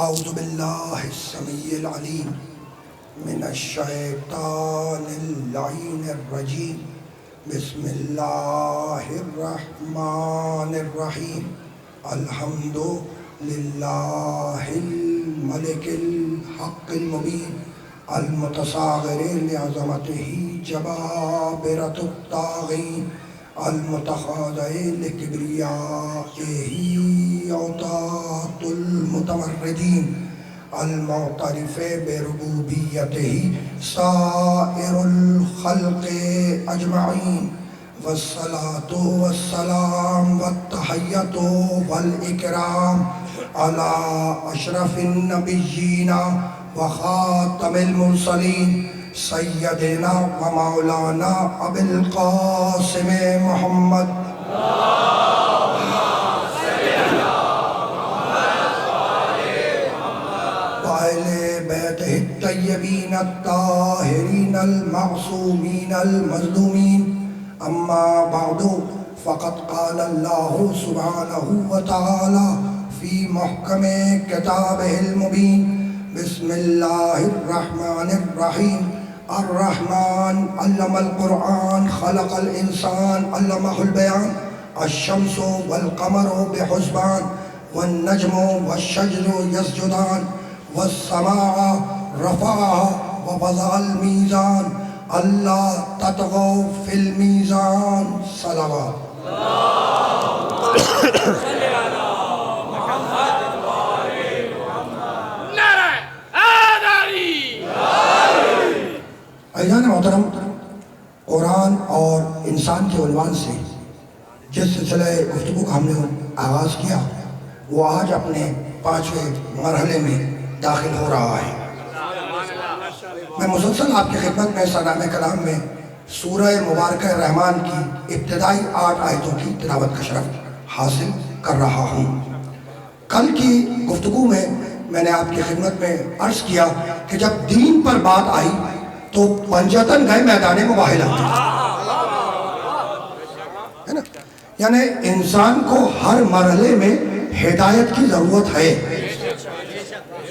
اعوذ باللہ السمیع العلیم من الشیطان اللعین الرجیم بسم اللہ الرحمن الرحیم الحمد للہ الملک الحق المبین المتصاغر لعظمتہ جبابرۃ الطاغین المتخاضع لکبریائہ اوطاۃ المتمردین المعترف بربوبیتہ سائر الخلق اجمعین والصلاۃ والسلام والتحیۃ والاکرام علی اشرف النبیین وخاتم المرسلین سیدنا و مولانا ابی القاسم محمد وآل بیتہ الطیبین الطاہرین المعصومین المظلومین اما بعد فقد قال اللہ سبحانہ وتعالی فی محکم کتابہ المبین بسم اللہ الرحمن الرحیم الرحمن علم القرآن خلق الانسان علمہ البیان الشمس والقمر بحسبان والنجم والشجر یسجدان والسماء رفعها ووضع الميزان اللہ تطغوا فی المیزان صلوات عزیزان محترم، قرآن اور انسان کے عنوان سے جس سلسلہ گفتگو کا ہم نے آغاز کیا وہ آج اپنے 5ویں مرحلے میں داخل ہو رہا ہے۔ میں مسلسل آپ کی خدمت میں سلام کلام میں سورہ مبارکہ رحمان کی ابتدائی 8 آیتوں کی تلاوت کا شرف حاصل کر رہا ہوں۔ کل کی گفتگو میں نے آپ کی خدمت میں عرض کیا کہ جب دین پر بات آئی تو پنجتن گئے میدان مباہلہ ہے نا، یعنی انسان کو ہر مرحلے میں ہدایت کی ضرورت ہے۔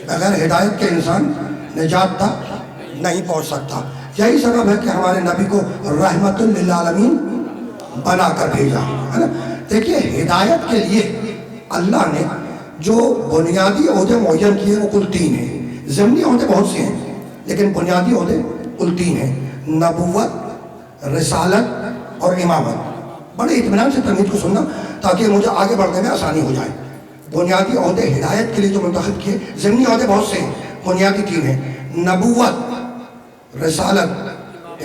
بغیر ہدایت کے انسان نجات تک نہیں پہنچ سکتا۔ یہی سبب ہے کہ ہمارے نبی کو رحمت للعالمین بنا کر بھیجا ہے نا۔ دیکھیے، ہدایت کے لیے اللہ نے جو بنیادی عہدے معین کیے وہ کل 3 ہیں۔ ضمنی عہدے بہت سے ہیں لیکن بنیادی عہدے کل 3 ہیں: نبوت، رسالت اور امامت۔ بڑے اطمینان سے تمہید کو سننا تاکہ مجھے آگے بڑھنے میں آسانی ہو جائے۔ بنیادی عہدے ہدایت کے لیے جو منتخب کیے، ضمنی عہدے بہت سے ہیں، بنیادی 3 ہیں: نبوت، رسالت،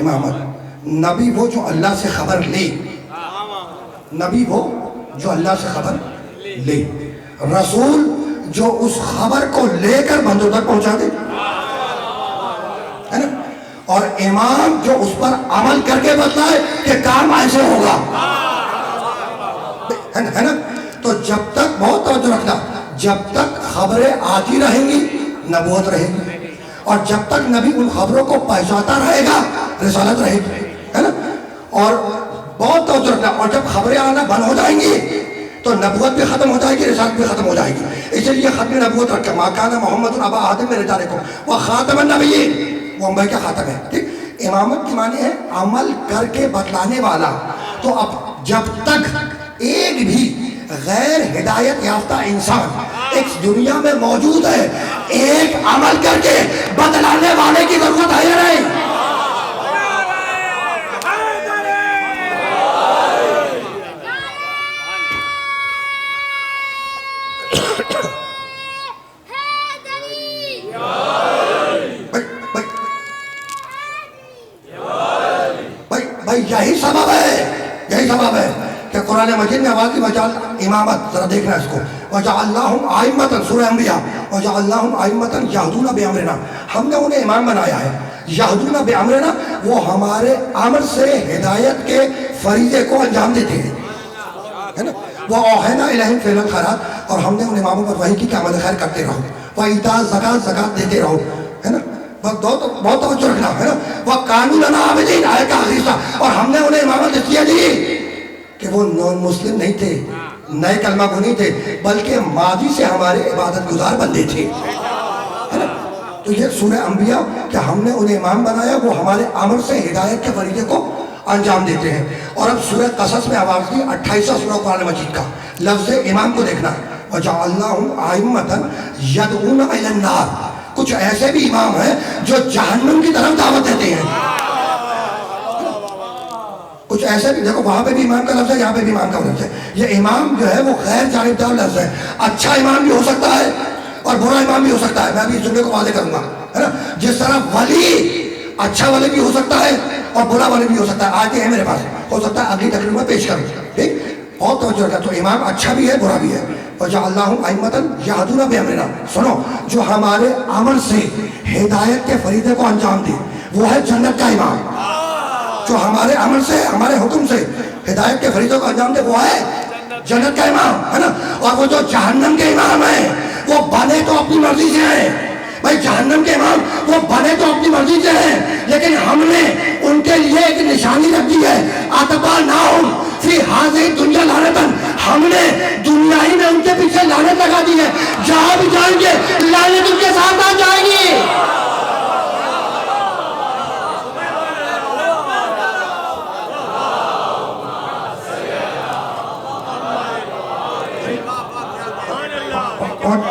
امامت۔ نبی وہ جو اللہ سے خبر لے، نبی وہ جو اللہ سے خبر لے، رسول جو اس خبر کو لے کر بندوں تک پہنچا دے ہے نا، اور امام جو اس پر عمل کر کے بتلائے کہ کام ایسے ہوگا ہے نا۔ تو جب تک، بہت توجہ رکھنا، جب تک خبریں آتی رہیں گی نبوت رہے گی، اور جب تک نبی ان خبروں کو پہنچاتا رہے گا رسالت رہے گی ہے نا۔ اور بہت توجہ رکھنا، اور جب خبریں آنا بند ہو جائیں گی تو نبوت بھی ختم ہو جائے گی، رسالت بھی ختم ہو جائے گی۔ اس لیے ختم نبوت رکھا، ما کان محمد ابا احد من رجالکم وخاتم النبیین، وہ انبیاء کا خاتم ہے۔ ٹھیک، امامت کی معنی ہے عمل کر کے بتلانے والا۔ تو اب جب تک ایک بھی غیر ہدایت یافتہ انسان اس دنیا میں موجود ہے، ایک عمل کر کے بتلانے والے کی ضرورت ہے یا نہیں؟ یہی سبب ہے کہ قرآن مجید میں آواز دی وجعل امامت، ذرا دیکھنا اس کو، وجعلناہم ائمۃ، سورہ انبیاء، وجعلناہم ائمۃ یہدون بامرنا، ہم نے انہیں امام بنایا ہے۔ یہدون بامرنا، وہ ہمارے امر سے ہدایت کے فریضے کو انجام دیتے ہیں ہے نا۔ وَأَوْحَيْنَا إِلَيْهِمْ فِعْلَ الْخَيْرَاتِ، اور ہم نے ان اماموں پر وحی کی کہ عمل خیر کرتے رہو، وَإِيتَاءَ الزَّکَاۃ، زکات دیتے رہو ہے نا۔ بہت توجہ رکھنا ہے نا۔ وَقَالُوا لَنَا عَابِدِينَ، آیت کا آخری حصہ، اور ہم نے انہیں امامت اس لیے دی کہ وہ نان مسلم نہیں تھے، نئے کلمہ کو نہیں تھے، بلکہ ماضی سے ہمارے عبادت گزار بندے تھے، ہے نا؟ تو یہ سورہ انبیاء کہ ہم نے انہیں امام بنایا، وہ ہمارے عمل سے ہدایت کے فریضے کو انجام دیتے ہیں۔ اور اب سورہ قصص میں آواز دی 28واں سورہ قرآن مجید کا، لفظ امام کو دیکھنا، وَجَعَلْنَاهُمْ أَئِمَّةً يَدْعُونَ إِلَى النَّارِ۔ کچھ ایسے بھی امام ہیں جو جہنم کی طرف دعوت دیتے ہیں، کچھ ایسے بھی، دیکھو وہاں پہ بھی امام کا لفظ ہے، یہاں پہ بھی امام کا لفظ ہے۔ یہ امام جو ہے وہ غیر جانبدار لفظ ہے، اچھا امام بھی ہو سکتا ہے اور برا امام بھی ہو سکتا ہے، میں بھی اس جملے کو واضح کروں گا، ہے نا؟ جس طرح ولی اچھا ولی بھی ہو سکتا ہے اور برا ولی بھی ہو سکتا ہے، آیتیں ہیں میرے پاس، ہو سکتا ہے اگلی تقریر میں پیش کروں، ٹھیک؟ بہت توجہ رکھا، تو امام اچھا بھی ہے برا بھی ہے۔ وَجَعَلْنَاهُمْ أَئِمَّةً يَهْدُونَ بِأَمْرِنَا، سنو، جو ہمارے عمل سے ہدایت کے فریضے کو انجام دے وہ ہے جنت کا امام، جو ہمارے عمل سے ہمارے حکم سے ہدایت کے فریضوں کو انجام دے وہ ہے جنت کا امام، ہے نا؟ اور وہ جو جہنم کے امام ہیں وہ بنے تو اپنی مرضی سے ہیں، بھائی جہنم کے امام وہ بنے تو اپنی مرضی سے ہیں، لیکن ہم نے ان کے لیے ایک نشانی رکھ دی ہے، أَتَبَعْنَاهُمْ فِي هَذِهِ الدُّنْيَا لَعْنَةً، ہم نے دنیا ہی میں ان کے پیچھے لعنت لگا دی ہے، جہاں بھی جائیں گے لعنت ان کے ساتھ آ جائے گی۔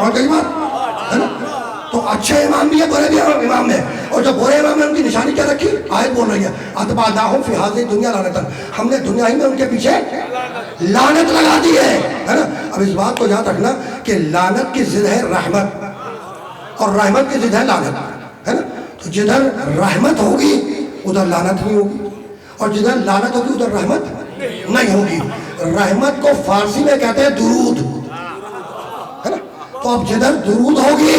اور کئی بات ہے نا؟ تو اچھے امام بھی ہے برے بھی امام ہے، اور جو برے امام نے ان کی نشانی کیا رکھی؟ آیت بول رہی ہے أَتَبَعْنَاهُمْ فِي هَذِهِ الدُّنْيَا لَعْنَةً، ہم نے دنیا ہی میں ان کے پیچھے لعنت لگا دی ہے نا؟ اب اس بات کو یاد رکھنا کہ لعنت کی ضد ہے رحمت اور رحمت کی ضد ہے لعنت، ہے نا؟ تو جدھر رحمت ہوگی ادھر لعنت نہیں ہوگی، اور جدھر لعنت ہوگی ادھر رحمت نہیں ہوگی۔ رحمت کو فارسی میں کہتے ہیں درود، ہے نا؟ تو اب جدھر درود ہوگی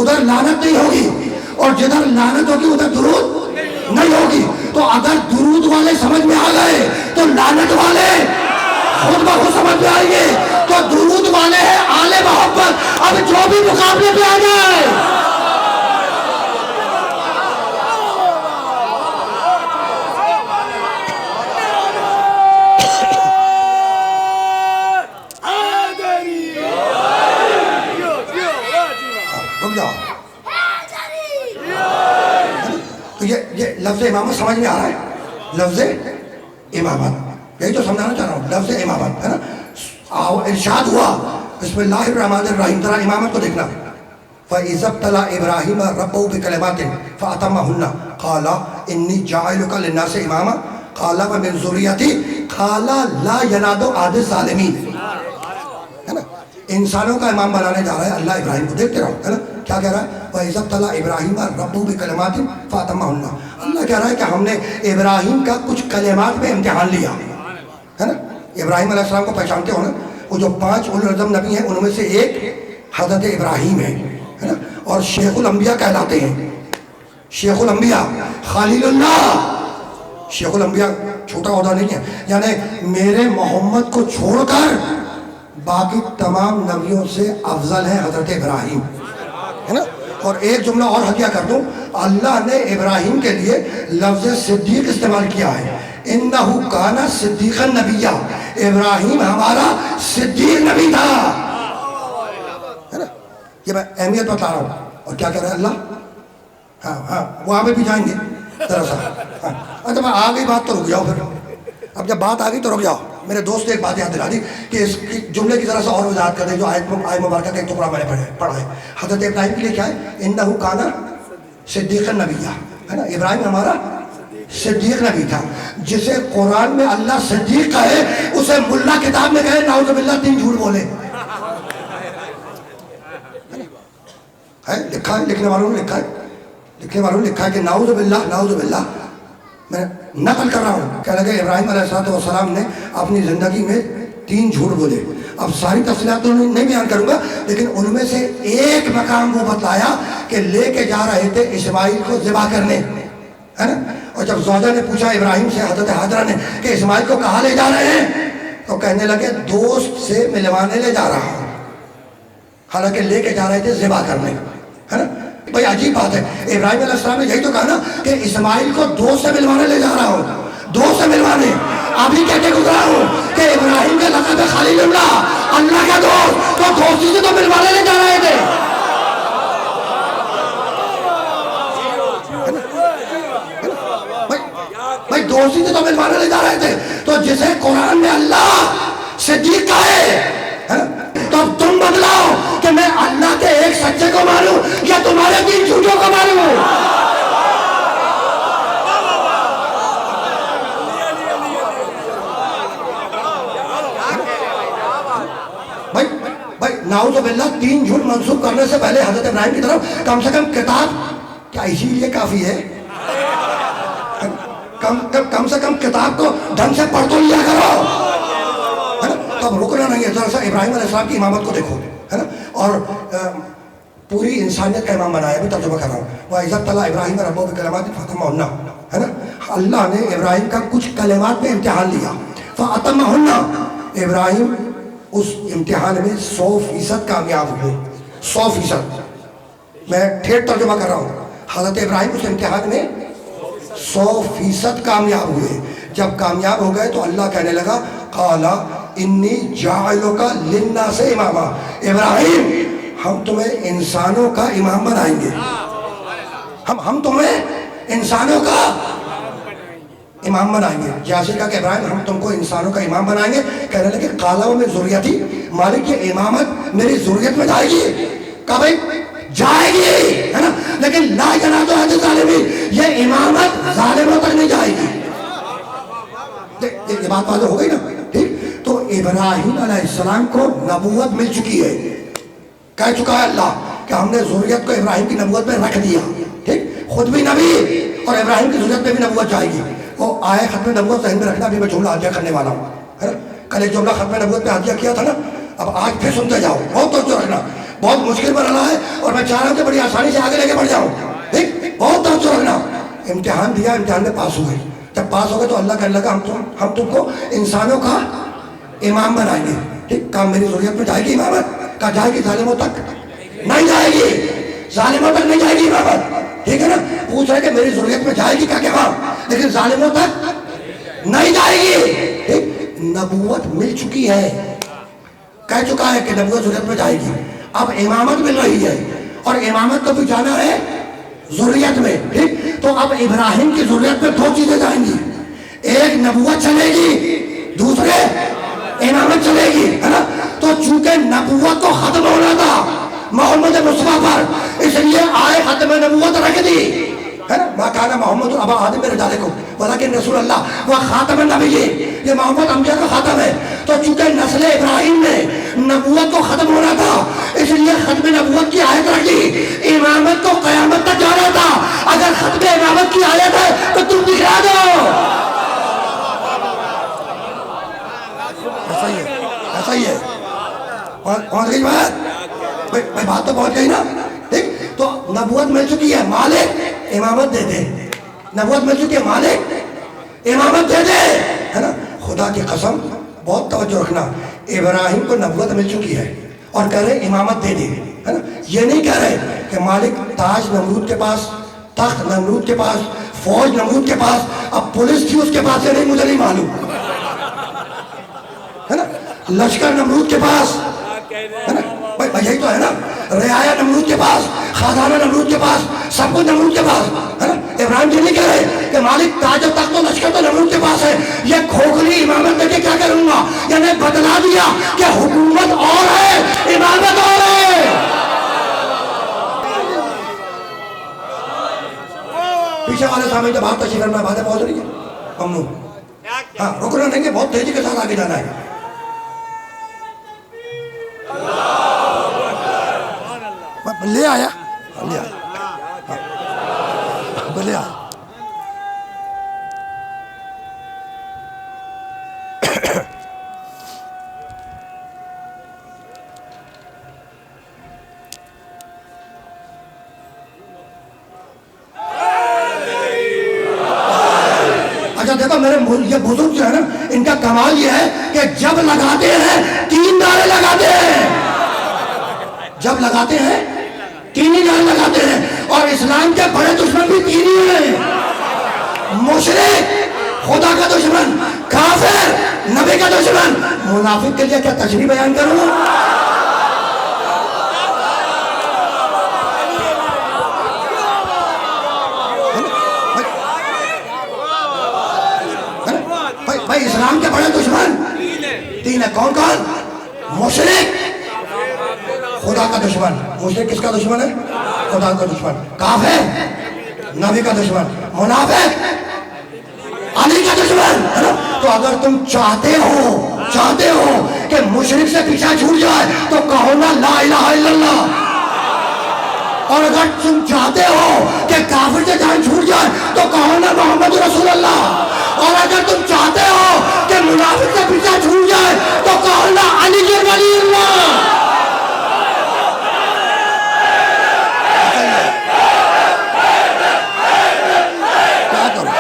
ادھر لعنت نہیں ہوگی، اور جدھر لعنت ہوگی ادھر درود نہیں ہوگی۔ تو اگر درود والے سمجھ میں آ گئے تو لعنت والے خود بخود سمجھ میں آئیں گے، تو درود والے ہیں آل محبت، اب جو بھی مقابلے پہ آ جائے۔ تو یہ لفظ امامت سمجھ میں آ رہا ہے، لفظ امامت، یہی تو سمجھانا چاہ رہا ہوں، لفظ امامت، ہے نا؟ ارشاد ہوا بسم اللہ الرحمن الرحیم، ذرا امامت کو دیکھنا، فَإِذَا ابْتَلَىٰ إِبْرَاهِيمَ رَبُّهُ بِكَلِمَاتٍ فَأَتَمَّهُنَّ قَالَ إِنِّي جَاعِلُكَ لِلنَّاسِ إِمَامًا قَالَ وَمِن ذُرِّيَّتِي قَالَ لَا يَنَالُ عَهْدِ الظَّالِمِينَ، ہے نا؟ انسانوں کا امام بنانے جا رہا ہے اللہ ابراہیم کو، دیکھتے رہو، ہے نا؟ کیا کہہ رہا ہے؟ وَإِذَا ابْتَلَىٰ إِبْرَاهِيمَ رَبُّهُ بِكَلِمَاتٍ فَأَتَمَّهُنَّ، اللہ کہہ رہا ہے کہ ہم نے ابراہیم کا کچھ کلمات میں امتحان لیا، ہے نا؟ ابراہیم علیہ السلام کو پہچانتے ہو نا؟ وہ جو 5 اولو العزم نبی ہیں ان میں سے ایک حضرت ابراہیم ہے نا؟ اور شیخ الانبیاء کہلاتے ہیں، شیخ الانبیاء، خلیل اللہ، شیخ الانبیاء چھوٹا عہدہ نہیں ہے، یعنی میرے محمد کو چھوڑ کر باقی تمام نبیوں سے افضل ہے حضرت ابراہیم، ہے نا؟ اور ایک جملہ اور حدیہ کر دوں، اللہ نے ابراہیم کے لیے لفظ صدیق استعمال کیا ہے، اِنَّهُ كَانَ صِدِّيقًا نَبِيًّا، ابراہیم ہمارا صدیق نبی تھا، ہے نا؟ یہ میں اہمیت بتا رہا ہوں۔ اور کیا کہہ رہا ہے اللہ؟ ہاں وہاں پہ بھی جائیں گے ذرا سا، اچھا میں آ گئی بات تو رک جاؤ، پھر اب جب بات آ گئی تو رک جاؤ۔ میرے دوست نے ایک بات یاد دلا دی کہ اس جملے کی ذرا سا اور وضاحت کر دیں، جو آیت مبارکہ کا ایک ٹکڑا میں نے پڑھا ہے، حضرت ابراہیم کے لیے کیا ہے؟ اِنَّهُ كَانَ صِدِّيقًا نَبِيًّا، ہے نا؟ ابراہیم ہمارا صدیق نبی تھا، جسے قرآن میں اللہ صدیق کہے اسے ملا کتاب میں کہے نعوذ باللہ 3 جھوٹ بولے، ہے لکھا ہے، لکھنے والوں نے لکھا ہے کہ نعوذ باللہ، میں نقل کر رہا ہوں، کہہ لگے ابراہیم علیہ السلام نے اپنی زندگی میں 3 جھوٹ بولے۔ اب ساری تفصیلات تو نہیں بیان کروں گا، لیکن ان میں سے ایک مقام وہ بتلایا کہ لے کے جا رہے تھے اسماعیل کو ذبح کرنے، ہے نا؟ اور جب زوجہ نے پوچھا ابراہیم سے، حضرت حاجرہ نے، کہ اسماعیل کو کہاں لے جا رہے ہیں، تو کہنے لگے دوست سے ملوانے لے جا رہا ہوں، حالانکہ لے کے جا رہے تھے ذبح کرنے، ہے نا؟ بھائی عجیب بات ہے، ابراہیم علیہ السلام نے یہی تو کہا نا کہ اسماعیل کو دوست سے ملوانے لے جا رہا ہوں، دوست سے ملوانے، ابھی کہہ کے گزرا ہوں کہ ابراہیم کا لقب ہے خلیل اللہ، اللہ کا دوست، تو دوستی سے تو ملوانے لے جا رہے تھے۔ بھائی دوستی سے تو ملوانے لے جا رہے تھے، تو جسے قرآن میں اللہ صدیق ہے تو اب تم بدلاؤ کہ میں اللہ کے ایک سچے کو مانوں یا تمہارے 3 جھوٹوں کو مانوں۔ بھائی نعوذ باللہ 3 جھوٹ منسوخ کرنے سے پہلے حضرت ابراہیم کی طرف کم سے کم کتاب کیا اسی لیے کافی ہے، کم سے کم کتاب کو ڈھنگ سے پڑھ تو لیا کرو، ہے نا؟ تو اب رکنا نہیں ہے، ذرا سا ابراہیم علیہ السلام کی امامت کو دیکھو، ہے نا؟ اور پوری انسانیت کا امام بنایا، بھی ترجمہ کر رہا ہوں۔ وَإِذَا ابْتَلَىٰ إِبْرَاهِيمَ رَبُّهُ بِكَلِمَاتٍ فَأَتَمَّهُنَّ، ہے نا؟ اللہ نے ابراہیم کا کچھ کلمات میں امتحان لیا، فَأَتَمَّهُنَّ، ابراہیم اس امتحان میں 100% کامیاب ہوئے، 100%۔ میں ٹھیک ترجمہ کر رہا ہوں، حضرت ابراہیم اس امتحان میں 100% کامیاب ہوئے۔ جب کامیاب ہو گئے تو اللہ کہنے لگا قَالَ إِنِّي جَاعِلُكَ لِلنَّاسِ إِمَامًا، ابراہیم ہم تمہیں انسانوں کا امام بنائیں گے، ہم تمہیں انسانوں کا امام بنائیں گے۔ جیسے کہا کہ ابراہیم ہم تم کو انسانوں کا امام بنائیں گے، کہنے لگے قَالَ وَمِن ذُرِّيَّتِي، مالک یہ امامت میری ذریت میں جائے گی؟ کہا بھائی جائے گی، ہے نا، لیکن لا ينالُ عَهْدِ الظَّالِمِينَ، یہ امامت ظالموں تک نہیں جائے گی۔ یہ بات واضح ہو گئی نا؟ ٹھیک، تو ابراہیم علیہ السلام کو نبوت مل چکی ہے، کہہ چکا ہے اللہ کہ ہم نے ذریت کو ابراہیم کی نبوت میں رکھ دیا، ٹھیک، خود بھی نبی اور ابراہیم کی ذریت میں بھی نبوت جائے گی۔ وہ آئے ختم نبوت ذہن میں رکھنا، بھی میں جملہ عادیہ کرنے والا ہوں، ہے نا؟ کل ایک جملہ ختم نبوت پہ عادیہ کیا تھا نا، اب آج پھر سنتے جاؤ، بہت توجہ رکھنا، بہت مشکل مرحلہ ہے اور میں چاہ رہا ہوں کہ بڑی آسانی سے آگے لے کے بڑھ جاؤں، ٹھیک، بہت توجہ رکھنا۔ امتحان دیا، امتحان میں پاس ہوئے، جب پاس ہو گئے تو اللہ کہنے لگا ہم تم کو انسانوں کا امام بنائیں گے، ٹھیک، کام میری ذریت میں جائے گی امامت؟ کہا جائے گی، ظالموں تک نہیں جائے گی، ظالموں تک نہیں جائے گی امامت، ٹھیک ہے نا؟ پوچھ رہے کہ میری ذریت میں جائے گی، کہا کہ ہاں، لیکن ظالموں تک نہیں جائے گی، ٹھیک، نبوت مل چکی ہے، کہہ چکا ہے کہ نبوت ذریت میں جائے گی، اب امامت مل رہی ہے اور امامت کو بھی جانا ہے ذریت میں، ٹھیک، تو اب ابراہیم کی ذریت میں 2 چیزیں جائیں گی، ایک نبوت چلے گی، دوسرے امامت چلے گی، ہے نا؟ تو چونکہ نبوت کو ختم ہونا تھا محمد مصطفیٰ پر، اس لیے آئے ختم نبوت رکھ دی، ہے نا؟ ما کان محمد ابا آدم من رجالکم ولکن رسول اللہ و خاتم النبیین، یہ محمد انبیاء کا خاتم ہے۔ تو چونکہ نسل ابراہیم میں نبوت کو ختم ہونا تھا، اس لیے ختم نبوت کی آیت رکھ دی، امامت کو قیامت تک جانا تھا، اگر ختم امامت کی آیت ہے تو تم دکھا دو۔ ایسا ہی ہے، ایسا ہی ہے، پہنچ گئی بات؟ بھائی بات تو پہنچ گئی نا؟ ٹھیک، تو نبوت مل چکی ہے، مالک امامت دے دے، نبوت مل چکی ہے، مالک امامت دے دے، ہے نا؟ خدا کی قسم بہت توجہ رکھنا، ابراہیم کو نبوت مل چکی ہے اور کہہ رہے امامت دے دے، ہے نا؟ یہ نہیں کہہ رہے کہ مالک تاج نمرود کے پاس، تخت نمرود کے پاس، فوج نمرود کے پاس، اب پولیس تھی اس کے پاس، یہ نہیں، مجھے نہیں معلوم، ہے نا؟ لشکر نمرود کے پاس، ہے نا؟ بھائی یہی تو ہے نا، رعایا نمرود کے پاس، خزانہ نمرود کے پاس، سب کچھ نمرود کے پاس، ہے نا؟ ابراہیم یہ نہیں کہہ رہے کہ مالک تاج و تخت و لشکر تو نمرود کے پاس ہے، یہ کھوکھلی امامت دے کے کیا کروں گا؟ یعنی بدلا دیا کہ حکومت اور ہے، امامت اور ہے۔ پیچھے والے سامنے جب بات تشریف فرمائے، باتیں پہنچ رہی ہے، ممنون، ہاں رکنا نہیں ہے، بہت تیزی کے ساتھ آگے جانا ہے۔ لے آیا، لے آیا، لے آیا۔ اچھا دیکھو میرے یہ بزرگ جو ہے نا، ان کا کمال یہ ہے کہ جب لگاتے ہیں 3 نعرے لگاتے ہیں، جب لگاتے ہیں 3 ہی نعرے لگاتے ہیں، اور اسلام کے بڑے دشمن بھی 3 ہی ہیں، مشرک، خدا کا دشمن، کافر، نبی کا دشمن، منافق کے لیے کیا تشریح بیان کروں؟ بھائی اسلام کے بڑے دشمن تین ہے، کون کون؟ مشرک، خدا کا دشمن، مشرک کس کا دشمن ہے؟ خدا کا دشمن، کافر، نبی کا دشمن، منافق، علی کا دشمن. تو اگر تم چاہتے ہو کہ مشرک سے پیچھا چھوٹ جائے تو کہو نا لا الہ الا اللہ. اور اگر تم چاہتے ہو کہ کافر سے جان چھوٹ جائے تو کہو نا محمد رسول اللہ. اور اگر تم چاہتے ہو کہ منافق سے پیچھا چھوٹ جائے تو کہو نا علی ولی اللہ. کیا کرو؟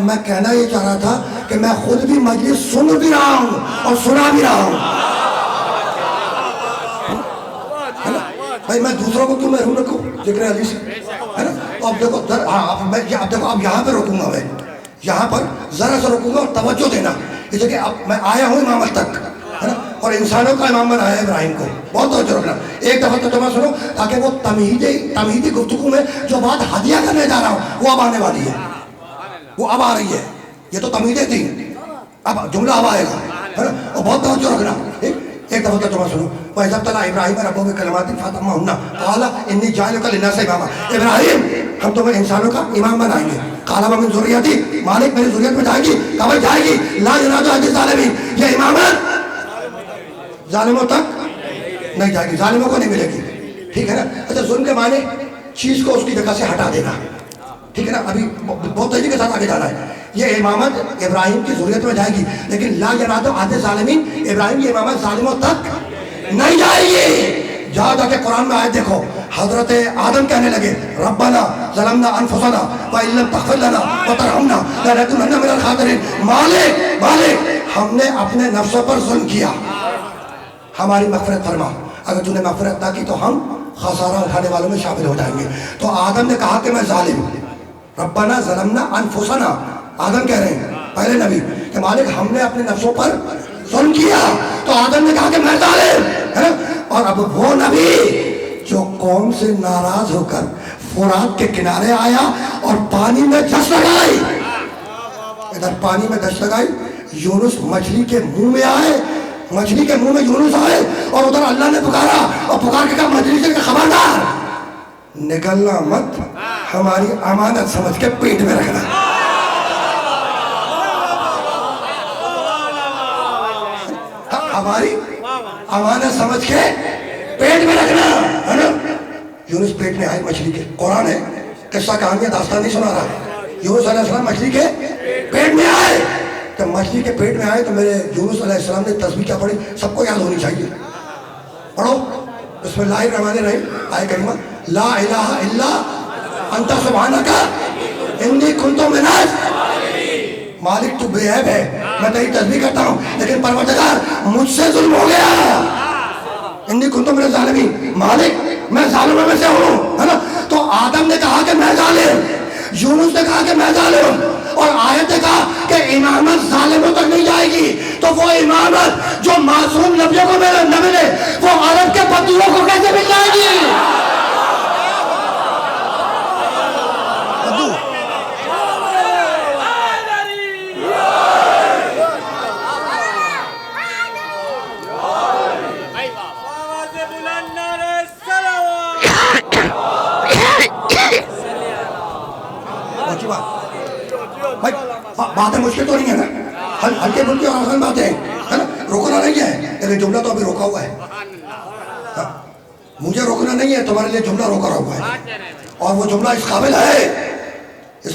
میں کہنا یہ چاہ رہا تھا کہ میں خود بھی مجلس سن بھی رہا ہوں اور سنا بھی رہا ہوں. بھائی میں دوسروں کو کیوں محروم رکھوں ذکر علی سے؟ ہے نا؟ اب دیکھو اب دیکھو اب یہاں پہ رکوں گا، میں یہاں پر ذرا سے رکوں گا اور توجہ دینا. جیسے کہ اب میں آیا ہوں امامت تک، ہے نا، اور انسانوں کا امام بنایا ہے ابراہیم کو. بہت توجہ رکھنا. ایک دفعہ ترجمہ سنو تاکہ وہ تمہیدی گفتگو میں جو بات ہدیہ کرنے جا رہا ہوں وہ اب آنے والی ہے، وہ اب آ رہی ہے. یہ تو تمیدیں تھیں، اب جملہ اب آئے گا، ہے نا. اور بہت توجہ رکھنا. ایک دفعہ ترجمہ سنو. وَإِذَا ابْتَلَىٰ إِبْرَاهِيمَ رَبُّهُ بِكَلِمَاتٍ فَأَتَمَّهُنَّ قَالَ إِنِّي جَاعِلُكَ لِلنَّاسِ إِمَامًا. ابراہیم ہم تمہیں انسانوں کا امام بنائیں گے. قَالَ وَمِن ذُرِّيَّتِي، مالک میری ذریت میں جائے گی. کہا بھائی جائے گی. لَا يَنَالُ عَهْدِ الظَّالِمِينَ، یہ امامت ظالموں تک نہیں جائے گی، ظالموں کو نہیں ملے گی. ٹھیک ہے نا. اچھا ظلم کے معنی چیز کو اس کی جگہ سے ہٹا دینا. ٹھیک ہے نا. ابھی بہت تیزی کے ساتھ آگے جانا ہے. یہ امامت ابراہیم کی ذریت میں جائے گی، لیکن لا ینالُ عَهْدِ الظَّالِمِينَ، ابراہیم کی امامت ظالموں تک نہیں جائے گی. جہاں جا کے قرآن میں آیت دیکھو، حضرت آدم کہنے لگے ربنا ظلمنا انفسنا وَإِن لَّمْ تَغْفِرْ لَنَا وَتَرْحَمْنَا لَنَكُونَنَّ مِنَ الْخَاسِرِينَ. مالک ہم نے اپنے نفسوں پر ظلم کیا، ہماری مغفرت فرما. اگر تو نے مغفرت نہ کی تو ہم خسارہ اٹھانے والوں میں شامل ہو جائیں گے. تو آدم نے کہا کہ میں ظالم ہوں. ربنا ظلمنا انفسنا، آدم کہہ رہے ہیں پہلے نبی کہ مالک ہم نے اپنے نفسوں پر ظلم کیا. تو آدم نے کہا کہ میں ظالم، ہے نا. اور اب وہ نبی جو قوم سے ناراض ہو کر فرات کے کنارے آیا اور پانی میں دست لگائی، ادھر پانی میں دست لگائی، یونس مچھلی کے منہ میں آئے، مچھلی کے منہ میں یونس آئے، اور ادھر اللہ نے پکارا اور پکار کے کہا مچھلی سے خبردار نکلنا مت، ہماری امانت سمجھ کے پیٹ میں رکھنا. ہماری امانت سمجھ کے پیٹ میں رکھنا، ہے نا. یونس پیٹ میں آئے مچھلی کے. قرآن ہے، قصہ کہانیاں داستان نہیں سنا رہا. یونس علیہ السلام مچھلی کے پیٹ میں آئے. جب مچھلی کے پیٹ میں آئے تو میرے یونس علیہ السلام نے تسبیح کیا پڑھی؟ سب کو یاد ہونی چاہیے. پڑھو بسم اللہ الرحمن الرحیم. آئے کریمہ لا الہ الا انت سبحانک انی کنت من الظالمین. مالک تو بے عیب ہے، میں تیری تسبیح کرتا ہوں، لیکن پروردگار مجھ سے ظلم ہو گیا. انی کنت من الظالمین، مالک میں ظالموں میں سے ہوں، ہے نا. تو آدم نے کہا کہ میں ظالم، یونس نے کہا کہ میں ظالم، اور آیت نے کہا کہ امامت ظالموں تک نہیں جائے گی، تو وہ امامت جو معصوم نبیوں کو نہ ملے وہ عرب کے بدوؤں کو کیسے مل جائے گی؟ باتیں مشکل تو نہیں ہے نا، ہلکے پھلکی اور آسان باتیں ہے نا، روکنا نہیں ہے، لیکن جملہ تو ابھی روکا ہوا ہے، مجھے روکنا نہیں ہے، تمہارے لیے جملہ روکا ہوا ہے، اور وہ جملہ اس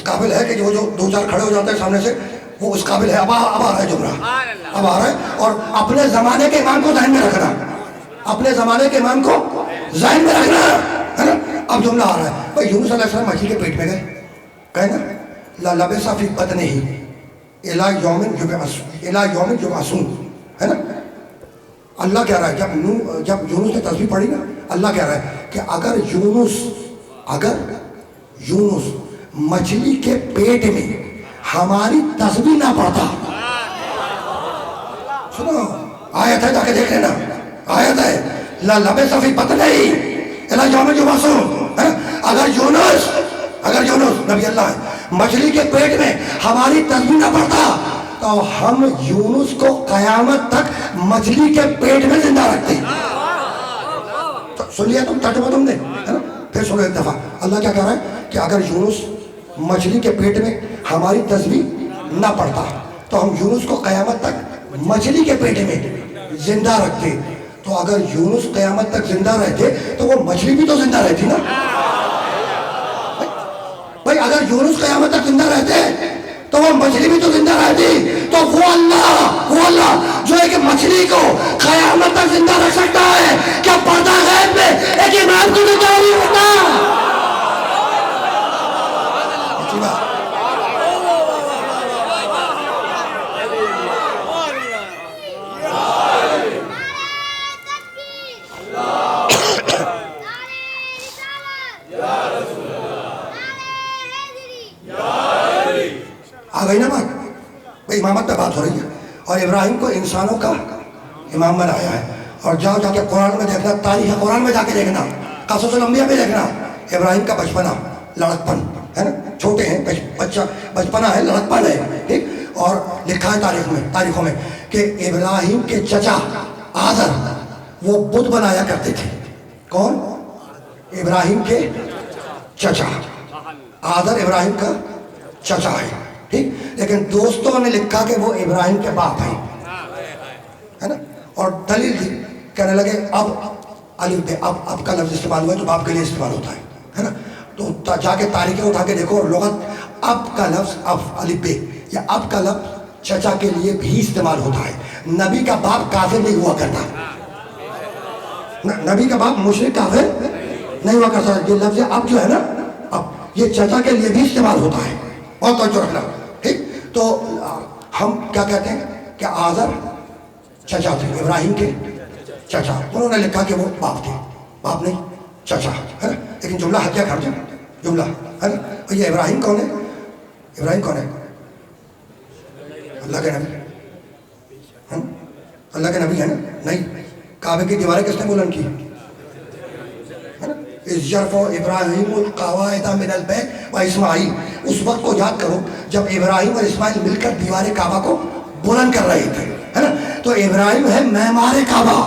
قابل ہے کہ وہ جو دو چار کھڑے ہو جاتے ہیں سامنے سے، وہ اس قابل ہے۔ اب آ رہا ہے جملہ، اب آ رہا ہے، اور اپنے زمانے کے امام کو ذہن میں رکھنا، اپنے زمانے کے امام کو ذہن میں رکھنا ہے نا۔ اب جملہ آ رہا ہے، بھائی یونس علیہ السلام مچھلی کے پیٹ میں گئے، کہے نا لَلَبِثَ فِي بَطْنِهِ إِلَىٰ يَوْمٍ يُبْعَثُونَ، ہے نا۔ اللہ کہہ رہا ہے، جب یونس نے تسبیح پڑھی نا، اللہ کہہ رہا ہے کہ اگر یونس مچھلی کے پیٹ میں ہماری تسبیح نہ پڑھتا، سنو آیت ہے، جا کے دیکھ لینا، آیت ہے لَلَبِثَ فِي بَطْنِهِ إِلَىٰ يَوْمٍ يُبْعَثُونَ، اگر یونس نبی اللہ ہے مچھلی کے پیٹ میں ہماری تسبیح نہ پڑتا تو ہم یونس کو قیامت تک مچھلی کے پیٹ میں زندہ رکھتے۔ سن لیا ترجمہ تم نے، ہے نا؟ پھر سنو ایک دفعہ اللہ کیا کہہ رہا ہے کہ اگر یونس مچھلی کے پیٹ میں ہماری تسبیح نہ پڑتا تو ہم یونس کو قیامت تک مچھلی کے پیٹ میں زندہ رکھتے۔ تو اگر یونس قیامت تک زندہ رہتے تو وہ مچھلی بھی تو زندہ رہتی نا بھائی، اگر یونس قیامت تک زندہ رہتے تو وہ مچھلی بھی تو زندہ رہتی۔ تو وہ اللہ جو ایک مچھلی کو قیامت تک زندہ رکھ سکتا ہے، کیا پردہ غیب میں ایک امام کو زندہ نہیں رکھتا؟ آ گئی نا بات؟ بھئی امامت پہ بات ہو رہی ہے، اور ابراہیم کو انسانوں کا امام بنایا ہے۔ اور جا کے قرآن میں دیکھنا، تاریخ قرآن میں جا کے دیکھنا، قصص الانبیاء میں دیکھنا، ابراہیم کا بچپنا، لڑکپن ہے نا، چھوٹے ہیں، بچپنا ہے، لڑکپن ہے، ٹھیک۔ اور لکھا ہے تاریخوں میں کہ ابراہیم کے چچا آزر وہ بت بنایا کرتے تھے۔ کون؟ ابراہیم کے چچا آزر ابراہیم کا چچا ہے، ٹھیک۔ لیکن دوستوں نے لکھا کہ وہ ابراہیم کے باپ ہیں، ہے نا۔ اور دلیل دی، کہنے لگے اب الف بے، اب کا لفظ استعمال ہوا ہے تو باپ کے لیے استعمال ہوتا ہے نا۔ تو جا کے تاریخیں اٹھا کے دیکھو، لغت اب کا لفظ الف بے یا اب کا لفظ چچا کے لیے بھی استعمال ہوتا ہے۔ نبی کا باپ کافر نہیں ہوا کرتا، نبی کا باپ مشرک کافر نہیں ہوا کرتا۔ یہ لفظ اب جو ہے نا، اب یہ چچا کے لیے بھی استعمال ہوتا ہے، اور توجہ رکھنا، ٹھیک۔ تو ہم کیا کہتے ہیں کہ آزر چچا تھے، ابراہیم کے چچا، انہوں نے لکھا کہ وہ باپ تھے، باپ نہیں چچا، ہے نا۔ لیکن جملہ ہتیا کر دیں، جملہ ہے نا۔ اور یہ ابراہیم کون ہے؟ ابراہیم کون ہے؟ اللہ کے نبی، اللہ کے نبی ہے نا؟ نہیں، کعبے کی دیواریں کس نے بلند کی؟ اِذْ يَرْفَعُ إِبْرَاهِيمُ الْقَوَاعِدَ مِنَ الْبَيْتِ وَإِسْمَاعِیلُ، اس وقت کو یاد کرو جب ابراہیم اور اسماعیل مل کر دیوار کعبہ کو بلند کر رہے تھے، ہے نا۔ تو ابراہیم ہے معمار کعبہ،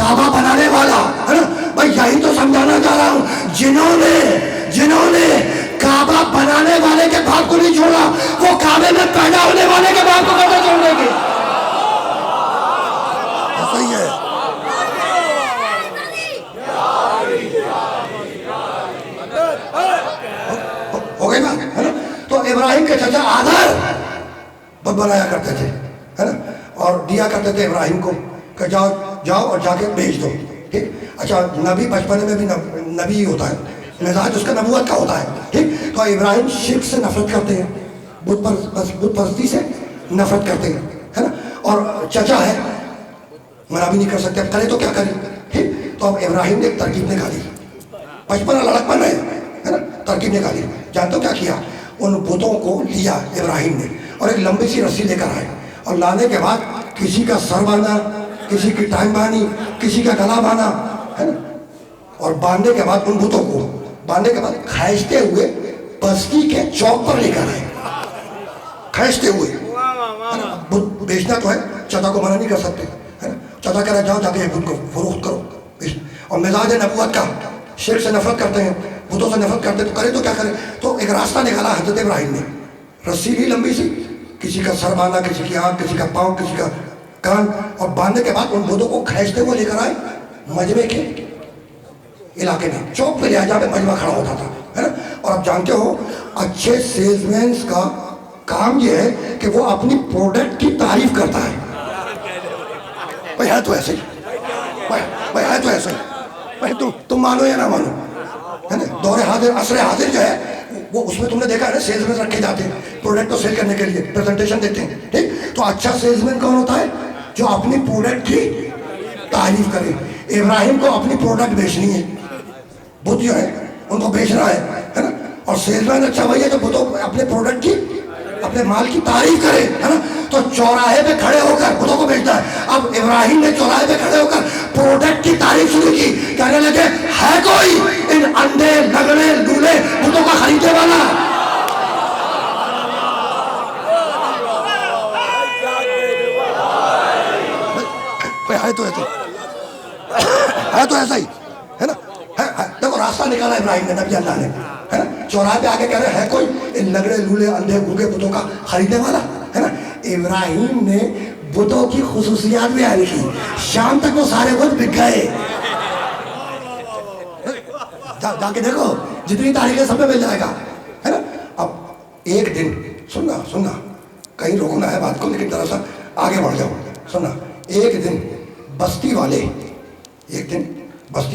کعبہ بنانے والا، ہے نا۔ بھائی یہی تو سمجھانا چاہ رہا ہوں، جنہوں نے کعبہ بنانے والے کے باپ کو نہیں چھوڑا، وہ کعبے میں پیدا ہونے والے کے باپ کو کیسے چھوڑ دیں گے؟ صحیح ہے۔ ہو گئی بات، ہے نا۔ تو ابراہیم کے چچا آزر بت بنایا کرتے تھے، ہے نا، اور دیا کرتے تھے ابراہیم کو کہ جاؤ اور جا کے بیچ دو، ٹھیک۔ اچھا، نبی بچپنے میں بھی نبی ہی ہوتا ہے، مزاج اس کا نبوت کا ہوتا ہے، ٹھیک۔ تو ابراہیم شرک سے نفرت کرتے ہیں، بت پرستی سے نفرت کرتے ہیں، ہے نا۔ اور چچا ہے، منع بھی نہیں کر سکتے، اب کرے تو کیا کرے، ٹھیک۔ تو اب ابراہیم نے ایک ترکیب نکالی، بچپن لڑکپن ہے نا، ترکیب نکالی۔ جانتے ہو کیا کیا؟ ان بتوں کو لیا ابراہیم نے اور ایک لمبی سی رسی لے کر آئے، اور لانے کے بعد کسی کا سر باندھا، کسی کی ٹانگ باندھی، کسی کا گلا باندھا، ہے نا، اور باندھنے کے بعد ان بتوں کو باندھنے کے بعد کھینچتے ہوئے بستی کے چوک پر لے کر آئے، کھینچتے ہوئے، ہے نا۔ بت بیچنا تو ہے، چچا کو منع نہیں کر سکتے، ہے نا، چچا کہہ رہا جاؤ جا کے بت کو فروخت کرو، اور مزاج نبوت کا، شرک سے نفرت کرتے ہیں، بتوں سے نفرت کرتے ہیں، تو کرے تو کیا کرے؟ تو ایک راستہ نکالا حضرت ابراہیم نے، رسی لی لمبی سی، کسی کا سر باندھا، کسی کی آنکھ، کسی کا پاؤں، کسی کا کان، اور باندھنے کے بعد ان بتوں کو کھینچتے ہوئے لے کر آئے مجمع کے علاقے میں، چوک پہ لے آئے جہاں پہ مجمع کھڑا ہوتا تھا، ہے نا۔ اور آپ جانتے ہو اچھے سیلز مینس کا کام یہ ہے کہ وہ اپنی پروڈکٹ کی تعریف کرتا ہے۔ بھائی ہے تو ایسے ہی، بھائی ہے تو ایسے ہی، بھائی تم مانو یا نہ مانو، ہے نا۔ دور حاضر، عصر حاضر جو ہے وہ اس میں تم نے دیکھا ہے نا، سیلز مین رکھے جاتے ہیں پروڈکٹ کو سیل کرنے کے لیے، پریزنٹیشن دیتے ہیں، ٹھیک۔ تو اچھا سیلز مین کون ہوتا ہے؟ جو اپنی پروڈکٹ کی تعریف کرے۔ ابراہیم کو اپنی پروڈکٹ بیچنی ہے، بت جو ہے ان کو بیچنا ہے نا، اور سیلز مین اچھا وہی ہے جو بتوں اپنے پروڈکٹ کی، اپنے مال کی تعریف کرے، ہے نا۔ تو چوراہے پہ کھڑے ہو کر بتوں کو بیچتا ہے۔ اب ابراہیم نے چوراہے پہ کھڑے ہو کر پروڈکٹ کی تعریف شروع کی، کہنے لگے ہے کوئی ان اندھے لگڑے لولے بتوں کا خریدنے والا؟ ہے تو ایسا ہی، ہے تو ایسا ہی، ہے نا۔ دیکھو راستہ نکالا ابراہیم نے، نبی اللہ نے، ہے نا۔ چوراہے پہ آگے کہہ رہے ہے کوئی ان لگڑے لولے اندھے گونگے بتوں کا خریدنے والا، ہے نا۔ ابراہیم نے بتوں کی خصوصیات بیان کی، شام تک وہ سارے بت بک گئے۔ جا کے دیکھو جتنی تاریخیں سب میں مل جائے گا، ہے نا۔ اب ایک دن سننا کہیں روکنا ہے بات کو، لیکن ذرا سا آگے بڑھ جاؤ، سننا۔ ایک دن بستی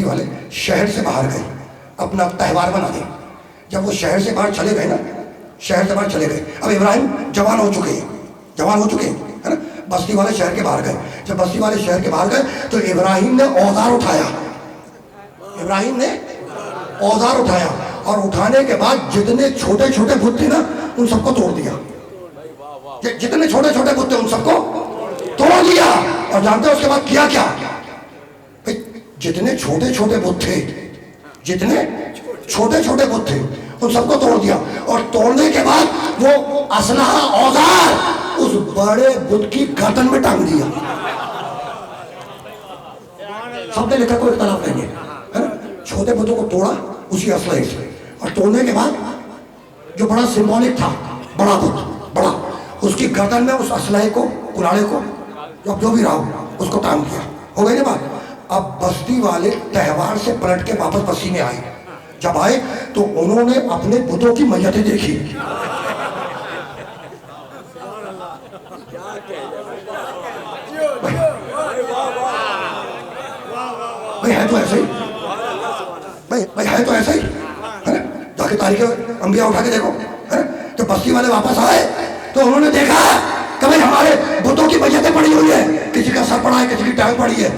والے شہر سے باہر گئے، اپنا تہوار بنا دیں۔ جب وہ شہر سے باہر چلے گئے نا، اب ابراہیم جوان ہو چکے ہیں، ہے نا۔ بستی والے شہر کے باہر گئے، جب بستی والے شہر کے باہر گئے تو ابراہیم نے اوزار اٹھایا، اور اٹھانے کے بعد جتنے چھوٹے چھوٹے بت تھے نا ان سب کو توڑ دیا، جتنے چھوٹے چھوٹے بت تھے ان سب کو توڑ دیا۔ اور جانتے ہیں اس کے بعد کیا؟ جتنے چھوٹے چھوٹے بت تھے ان سب کو توڑ دیا، اور توڑنے کے بعد وہ اسلحہ اوزار اس بڑے بت کی گردن میں ٹانگ دیا۔ سب نے لکھا کوئی اختلاف نہیں ہے نا۔ چھوٹے بتوں کو توڑا اسی اسلحے سے، اور توڑنے کے بعد جو بڑا سمبولک تھا، بڑا بت، اس کی گردن میں اس اسلحے کو، کلاڑے کو، جو بھی رہا اس کو ٹانگ دیا۔ ہو گئی نا بات۔ اب بستی والے تہوار سے پلٹ کے واپس بستی میں آئے، جب آئے تو انہوں نے اپنے بتوں کی میتیں دیکھی۔ بھائی ہے تو ایسا ہی، بھائی ہے تو ایسا ہی، ہے نا۔ جا کے تاریخ انبیاء اٹھا کے دیکھو، ہے نا۔ جب بستی والے واپس آئے تو انہوں نے دیکھا کہ بھائی ہمارے بتوں کی میتیں پڑی ہوئی ہیں، کسی کا سر پڑا ہے، کسی کی ٹانگ پڑی ہے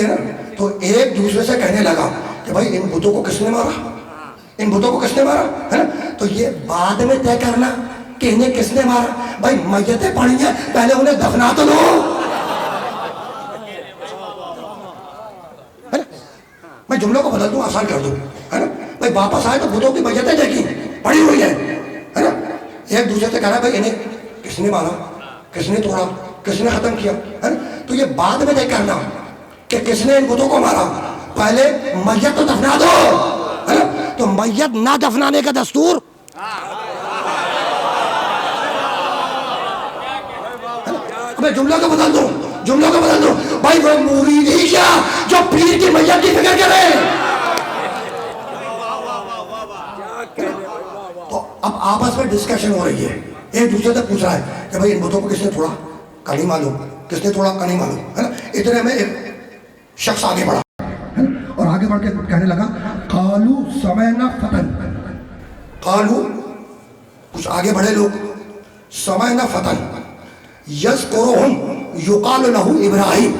نا، تو ایک دوسرے سے کہنے لگا کہ بھائی ان بتوں کو کس نے مارا، ہے نا۔ تو یہ بعد میں طے کرنا کہ انہیں کس نے مارا، بھائی میتیں پڑی ہیں پہلے انہیں دفنا تو لو، ہے نا۔ میں جملوں کو بدل دوں، آسان کر دوں، ہے نا۔ بھائی واپس آئے تو بتوں کی میتیں دیکھی پڑی ہوئی ہیں، ہے نا۔ ایک دوسرے سے کہہ رہا بھائی انہیں کس نے مارا، کس نے توڑا، کس نے ختم کیا، ہے نا۔ تو یہ بعد میں طے کرنا کہ کس نے ان بتوں کو مارا، پہلے میت تو دفنا دو، ہے نا۔ تو میت نہ دفنانے کا دستور، میں جملہ کو بدل دوں، بھائی وہ مرید ہی کیا جو پیر کی میت کی فکر کرے۔ تو اب آپس میں ڈسکشن ہو رہی ہے، ایک دوسرے سے پوچھ رہا ہے کہ بھائی ان بتوں کو کس نے توڑا، کا نہیں معلوم، کس نے توڑا کا نہیں معلوم، ہے نا۔ اتنے میں ایک شخص آگے بڑھا اور آگے بڑھ کے کہنے لگا قالو سمعنا فتن، قالو کچھ آگے بڑھے لوگ، سمعنا فتن یذکرہم یقال لہ ابراہیم،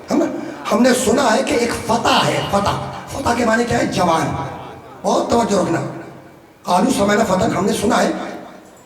ہے نا۔ ہم نے سنا ہے کہ ایک فتح ہے، فتح کے معنی کیا ہے؟ جوان، بہت توجہ رکھنا۔ قالو سمعنا فتن، ہم نے سنا ہے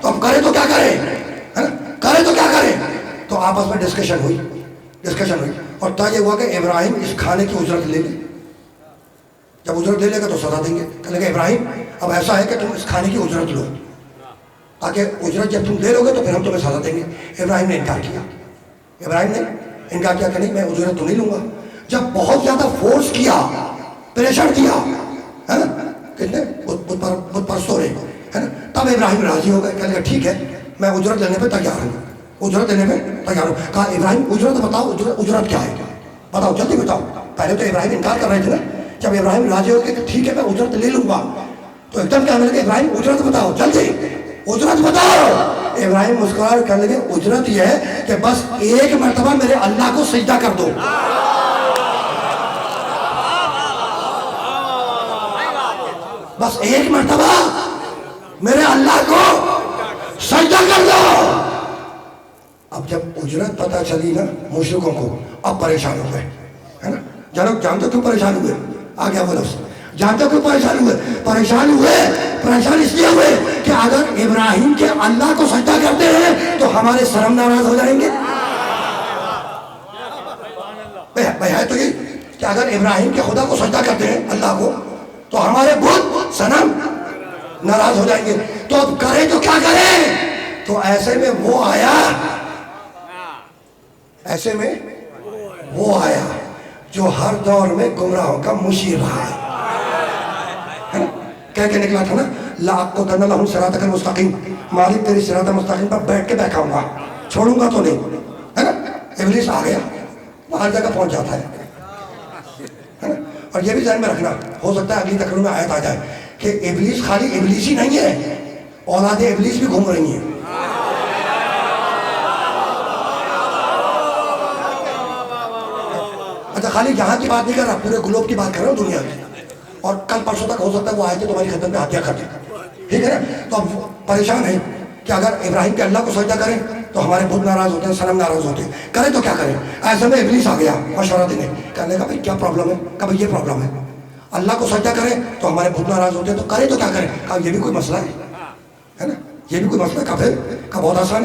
تو ہم کریں تو کیا کریں, ہے نا, کریں تو کیا کریں. تو آپس میں ڈسکشن ہوئی اور طے یہ ہوا کہ ابراہیم اس کھانے کی اجرت لے لے. جب اجرت لے لے گا تو سزا دیں گے. کہنے لگے ابراہیم اب ایسا ہے کہ تم اس کھانے کی اجرت لو, تاکہ اجرت جب تم لے لو گے تو پھر ہم تمہیں سزا دیں گے. ابراہیم نے انکار کیا کہ نہیں, میں اجرت تو نہیں لوں گا. جب بہت زیادہ فورس کیا, پریشر دیا, ہے نا, کتنے بت پرستوں نے, ہے نا, تب ابراہیم راضی ہو گئے. کہنے لگے ٹھیک ہے میں اجرت لینے پہ تیار ہوں, کہا ابراہیم اجرت بتاؤ, اجرت کیا ہے بتاؤ, جلدی بتاؤ. پہلے تو ابراہیم انکار کر رہے تھے نا. جب ابراہیم راضی ہو گئے کہ ٹھیک ہے میں اجرت لے لوں گا, تو ایک دم کہنے لگے ابراہیم اجرت بتاؤ, جلدی اجرت بتاؤ. ابراہیم مسکرا کر کہنے لگے اجرت یہ ہے کہ بس ایک مرتبہ میرے اللہ کو سجدہ کر دو. بس ایک مرتبہ میرے اللہ کو سجدہ کر دو. اب جب اجرت پتہ چلی نا مشرکوں کو, اب پریشان ہو گئے, ہے نا. جانتے کیوں پریشان ہوئے, آ گیا وہ لفظ, جانتے کیوں پریشان ہوئے. پریشان اس لیے ہوئے کہ اگر ابراہیم کے اللہ کو سجدہ کرتے ہیں تو ہمارے شرم ناراض ہو جائیں گے. بھائی ہے تو یہ کہ اگر ابراہیم کے خدا کو سجدہ کرتے ہیں اللہ کو تو ہمارے بت صنم ناراض ہو جائیں گے. تو اب کریں تو کیا کریں. تو ایسے میں وہ آیا جو ہر دور میں گمراہوں کا مشیر رہا ہے. کہہ کے نکلا تھا نا, لَأَقْعُدَنَّ لَهُمْ صِرَاطَكَ الْمُسْتَقِيمَ, مالک تیری صراط مستقیم پر بیٹھ کے بیٹھاؤں گا, چھوڑوں گا تو نہیں, ہے نا. ابلیس آ گیا, ہر جگہ پہنچ جاتا ہے نا. اور یہ بھی ذہن میں رکھنا, ہو سکتا ہے اگلی تقریر میں آیت آ جائے کہ ابلیس خالی ابلیس ہی نہیں ہے, اولاد ابلیس بھی گھوم رہی ہیں. اچھا خالی یہاں کی بات نہیں کر رہا, پورے گلوب کی بات کر رہا ہوں, دنیا کی. اور کل پرسوں تک ہو سکتا ہے وہ آئے تھے تمہاری خدمت میں ہاتھیاں کرتے, ٹھیک ہے نا. تو اب پریشان ہیں کہ اگر ابراہیم کے اللہ کو سجدہ کریں تو ہمارے بت ناراض ہوتے ہیں, صنم ناراض ہوتے ہیں, کریں تو کیا کریں. ایسے میں ابلیس آ گیا مشورہ دینے, کہنے کا بھائی کیا پرابلم ہے, کہ بھائی یہ پرابلم ہے, اللہ کو سجدہ کریں تو ہمارے بت ناراض ہوتے ہیں, تو کریں تو کیا کریں. کہا یہ بھی کوئی مسئلہ ہے نا, یہ بھی کوئی مسئلہ ہے. کہا پھر, کہا بہت آسان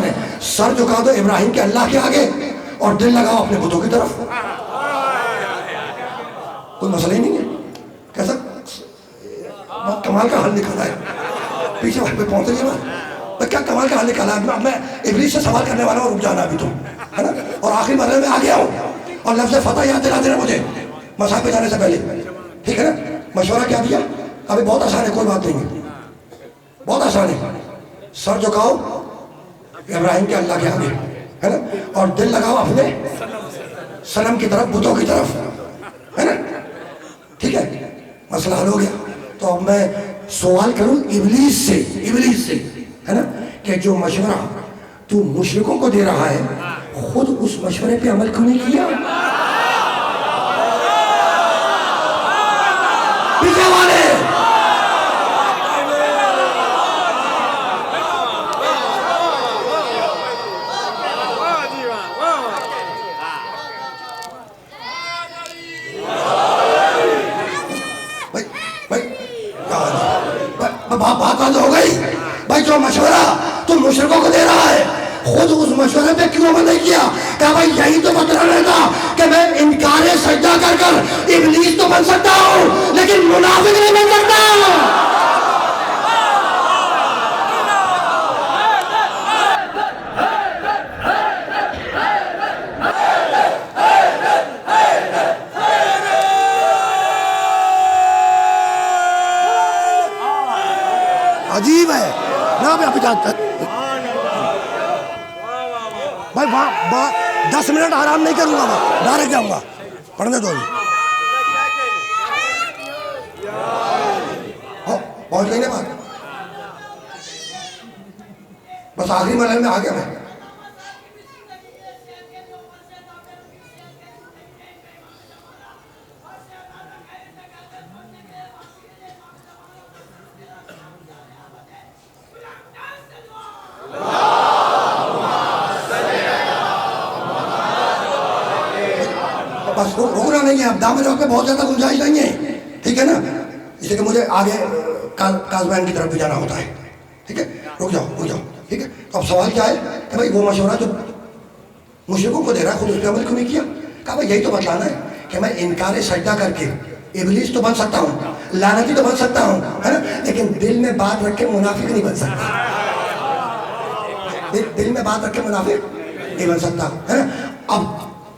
ہے, سر جھکا دو ابراہیم کے اللہ کے آگے اور دل لگاؤ اپنے بتوں کی طرف. کوئی مسئلہ ہی نہیں ہے. کیسا کمال کا حل نکالا ہے, پیچھے وقت پہ پہنچ رہی ہے, کیا کمال کا حل نکالا ہے. میں ابلیس سے سوال کرنے والا ہوں, رک جانا ابھی تم, ہے نا. اور آخری مرحلے میں آ گیا ہوں, اور لفظ فتح یاد دلا دینا مجھے مسائل پہ جانے سے پہلے, ٹھیک ہے نا. مشورہ کیا دیا, ابھی بہت آسان ہے, کوئی بات نہیں ہے, بہت آسان ہے. سر جھکاؤ ابراہیم کے اللہ کے آگے, ہے نا, اور دل لگاؤ اپنے صنم کی طرف, بتوں کی طرف, ہے نا. ٹھیک ہے, مسئلہ حل ہو گیا. تو اب میں سوال کروں ابلیس سے, ہے نا, کہ جو مشورہ تو مشرکوں کو دے رہا ہے خود اس مشورے پہ عمل کیوں نہیں کیا. پیچھے والے بات ہو گئی. بھائی جو مشورہ تم مشرکوں کو دے رہا ہے خود اس مشورے پہ کیوں عمل نہیں کیا. کہا بھائی یہی تو مطلب رہتا کہ میں انکار سجدہ کر کر ابلیس تو بن سکتا ہوں لیکن منافق نہیں بن سکتا. عجیب ہے نا. میں آپ جانتا بھائی وہاں 10 منٹ آرام نہیں کروں گا, وہاں ڈائریکٹ جاؤں گا, پڑھنے دو. پہنچ گئی نا بات, بس آخری مرحلے میں آ گیا میں. بس رکنا نہیں ہے, اب دامن وقت میں بہت زیادہ گنجائش نہیں ہے, ٹھیک ہے نا. اس لیے کہ مجھے آگے کازمین کی طرف بھی جانا ہوتا ہے, ٹھیک ہے. رک جاؤ ٹھیک ہے. تو اب سوال کیا ہے کہ بھائی وہ مشورہ جو مشرکوں کو دے رہا ہے خود اس پہ عمل کیوں نہیں کیا؟ کہا بھائی یہی تو بتلانا ہے کہ میں انکار سجدہ کر کے ابلیس تو بن سکتا ہوں, لعنتی تو بن سکتا ہوں, ہے نا, لیکن دل میں بات رکھ کے منافق نہیں بن سکتا. دل میں بات رکھ کے منافق نہیں بن سکتا, ہے نا. اب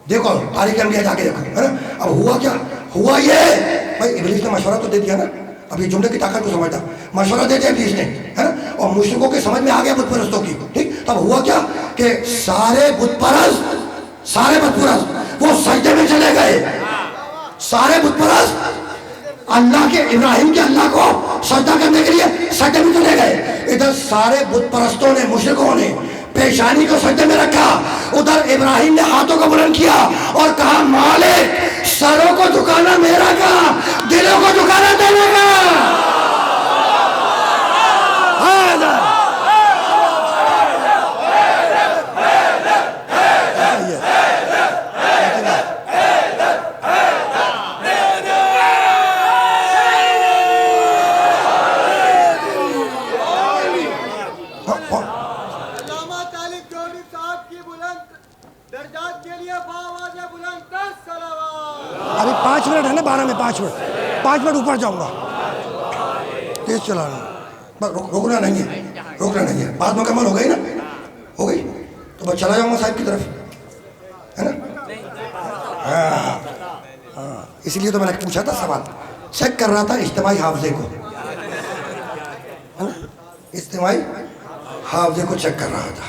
دیکھو تاریخ انبیاء جا کے دیکھو, ہے نا. اب ہوا کیا ہوا, یہ بھائی ابلیس نے مشورہ تو دے دیا نا. اب یہ جملے کی طاقت کو سمجھتا, مشورہ دے دیا ابلیس نے, ہے نا, اور مشرکوں کے سمجھ میں آ گیا بت پرستوں کی. ٹھیک, تب ہوا کیا کہ سارے بت پرست وہ سجدے میں چلے گئے. سارے بت پرست اللہ کے ابراہیم کے اللہ کو سجدہ کرنے کے لیے سجدے میں چلے گئے. ادھر سارے بت پرستوں نے مشرکوں نے پیشانی کو سجدے میں رکھا, ادھر ابراہیم نے ہاتھوں کو بلند کیا اور کہا مالک سروں کو جھکانا میرا کام, دلوں کو جھکانا تیرا کام. ابھی 5 منٹ ہے نا, 12 میں 5 منٹ اوپر جاؤں گا, تیز چلا رہا ہوں, روکنا نہیں ہے. بات مکمل ہو گئی نا, ہو گئی تو بس چلا جاؤں گا صاحب کی طرف, ہے نا. ہاں اسی لیے تو میں نے پوچھا تھا سوال, چیک کر رہا تھا اجتماعی حافظے کو, اجتماعی حافظے کو چیک کر رہا تھا.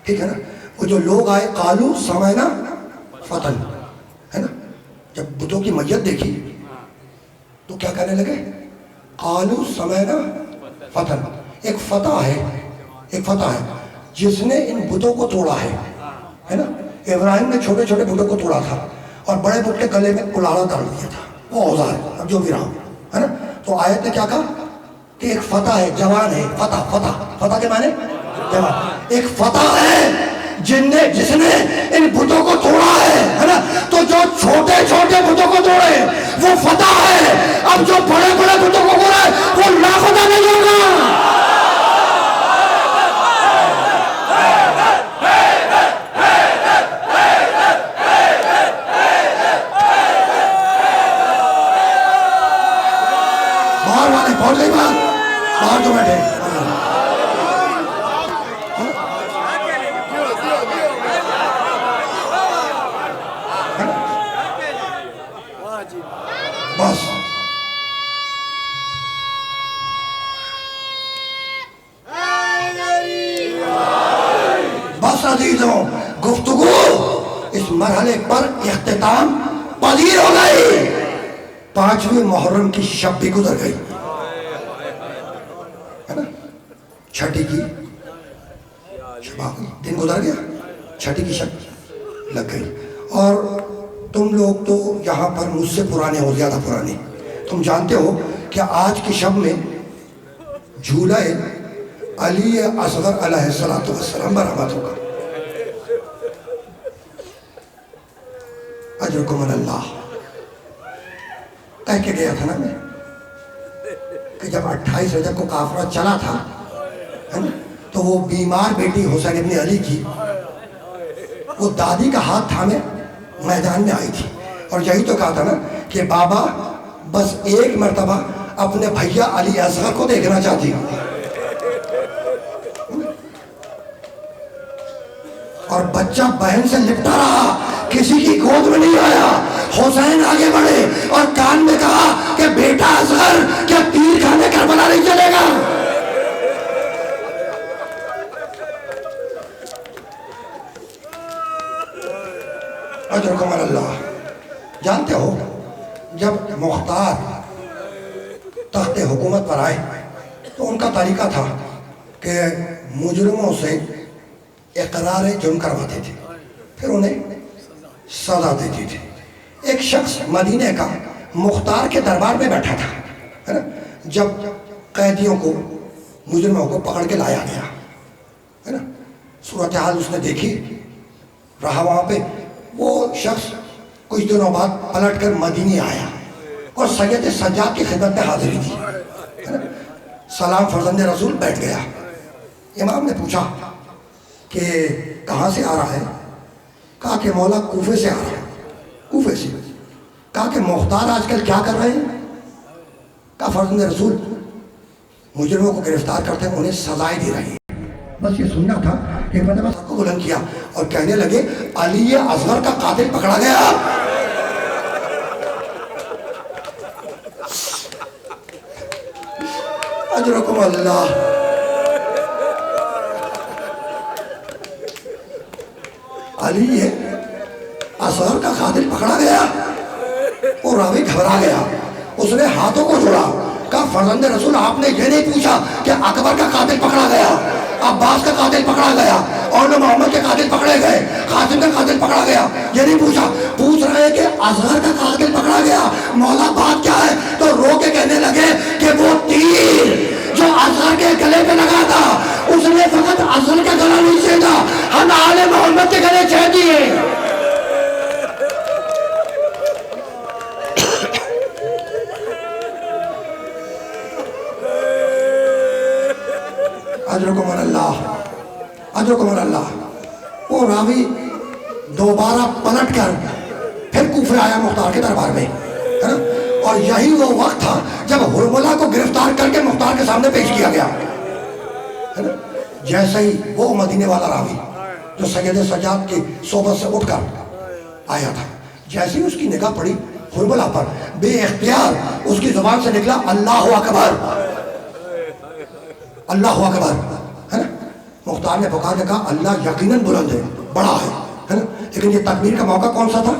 ٹھیک ہے نا. وہ جو لوگ آئے قالو سمعنا فتن, ہے نا, جب بتوں کی میت دیکھی تو کیا کہنے لگے, قالو سمعنا فتن. ایک فتح ہے جس نے ان بتوں کو توڑا ہے نا. ابراہیم نے چھوٹے چھوٹے بتوں کو توڑا تھا اور بڑے بت کے گلے میں کلاڑا ڈال دیا تھا, وہ اوزار ہے اب جو بھی رہا, ہے نا. تو آیت نے کیا کہا کہ ایک فتح ہے, جوان ہے, فتح کے معنی جوان, ایک فتح ہے جس نے ان بتوں کو توڑا ہے نا. تو جو چھوٹے چھوٹے بتوں کو توڑے وہ فتح ہے, اب جو بڑے بڑے بتوں کو توڑے وہ لافتہ نہیں ہوگا. باہر والے پہنچ گئی بات, باہر جو بیٹھے بس عزیزوں, گفتگو اس مرحلے پر اختتام پذیر ہو گئی. 5ویں محرم کی شب بھی گزر گئی, ہے نا. چھٹی کی شب دن گزر گیا, چھٹی کی شب لگ گئی. اور تم لوگ تو یہاں پر مجھ سے پرانے ہو, زیادہ پرانے. تم جانتے ہو کہ آج کی شب میں جھولا علی اصغر علیہ السلام برآمد ہوگا. اجرکم اللہ کہہ کے گیا تھا نا میں کہ جب 28 رجب کو کافرہ چلا تھا تو وہ بیمار بیٹی حسین ابن علی کی وہ دادی کا ہاتھ تھامے میدان میں آئی تھی اور یہی تو کہا تھا نا کہ بابا بس ایک مرتبہ اپنے بھیا علی اصغر کو دیکھنا چاہتی ہوں. اور بچہ بہن سے لپٹا رہا, کسی کی گود میں نہیں آیا. حسین آگے بڑھے اور کان میں کہا کہ بیٹا اصغر کیا تیر کھانے کربلا نہیں چلے گا. اجرکم اللہ. جانتے ہو جب مختار تخت حکومت پر آئے تو ان کا طریقہ تھا کہ مجرموں سے اقرار جرم کرواتے تھے, پھر انہیں سزا دیتی تھی. ایک شخص مدینہ کا مختار کے دربار میں بیٹھا تھا, ہے نا. جب قیدیوں کو مجرموں کو پکڑ کے لایا گیا, ہے نا, صورتحال اس نے دیکھی, رہا وہاں پہ. وہ شخص کچھ دنوں بعد پلٹ کر مدینے آیا اور سید سجاد کی خدمت میں حاضری دی, ہے نا. سلام فرزند رسول بیٹھ گیا, امام نے پوچھا کہ کہاں سے آ رہا ہے؟ کہا کہ مولا کوفے سے آ رہا ہے. کوفے سے. کہا کہ مختار آج کل کیا کر رہے ہیں؟ کہا فرزند رسول مجرموں کو گرفتار کرتے ہیں، انہیں سزائیں دے رہے ہیں. بس یہ سننا تھا. ایک مرتبہ سب کو بلند کیا اور کہنے لگے علی اصغر کا قاتل پکڑا گیا. اجرکم اللہ. علی اصغر کا قاتل پکڑا گیا. اور راوی گھبرا گیا، اس نے ہاتھوں کو جوڑا. کہا فرزند رسول آپ نے یہ نہیں پوچھا کہ اکبر کا قاتل پکڑا گیا، عباس کا قاتل پکڑا گیا، اور محمد کے قاتل پکڑے گئے، قاسم کا قاتل پکڑا گیا، یہ نہیں پوچھا. پوچھ رہے ہیں کہ اصغر کا قاتل پکڑا گیا، مولا بات کیا ہے؟ تو رو کے کہنے لگے کہ وہ تیر جو اصغر کے گلے پہ لگا تھا اس نے فقط اصغر کا گلا نہیں چھیدا، ہم آل محمد کے گلے چھید دیے. اجرکم اللہ، اجرکم اللہ. وہ راوی دوبارہ پلٹ کر پھر کوفے آیا مختار کے دربار میں، ہے نا؟ اور یہی وہ وقت تھا جب حرملہ کو گرفتار کر کے مختار کے سامنے پیش کیا گیا، ہے نا؟ جیسے ہی وہ مدینے والا راوی جو سید سجاد کی صحبت سے اٹھ کر آیا تھا، جیسے ہی اس کی نگاہ پڑی حرملہ پر، بے اختیار اس کی زبان سے نکلا اللہ اکبر، اللہ اکبر، ہے نا؟ مختار نے پکار کے کہا اللہ یقیناً بلند ہے، بڑا ہے نا؟ لیکن یہ تکبیر کا موقع کون سا تھا؟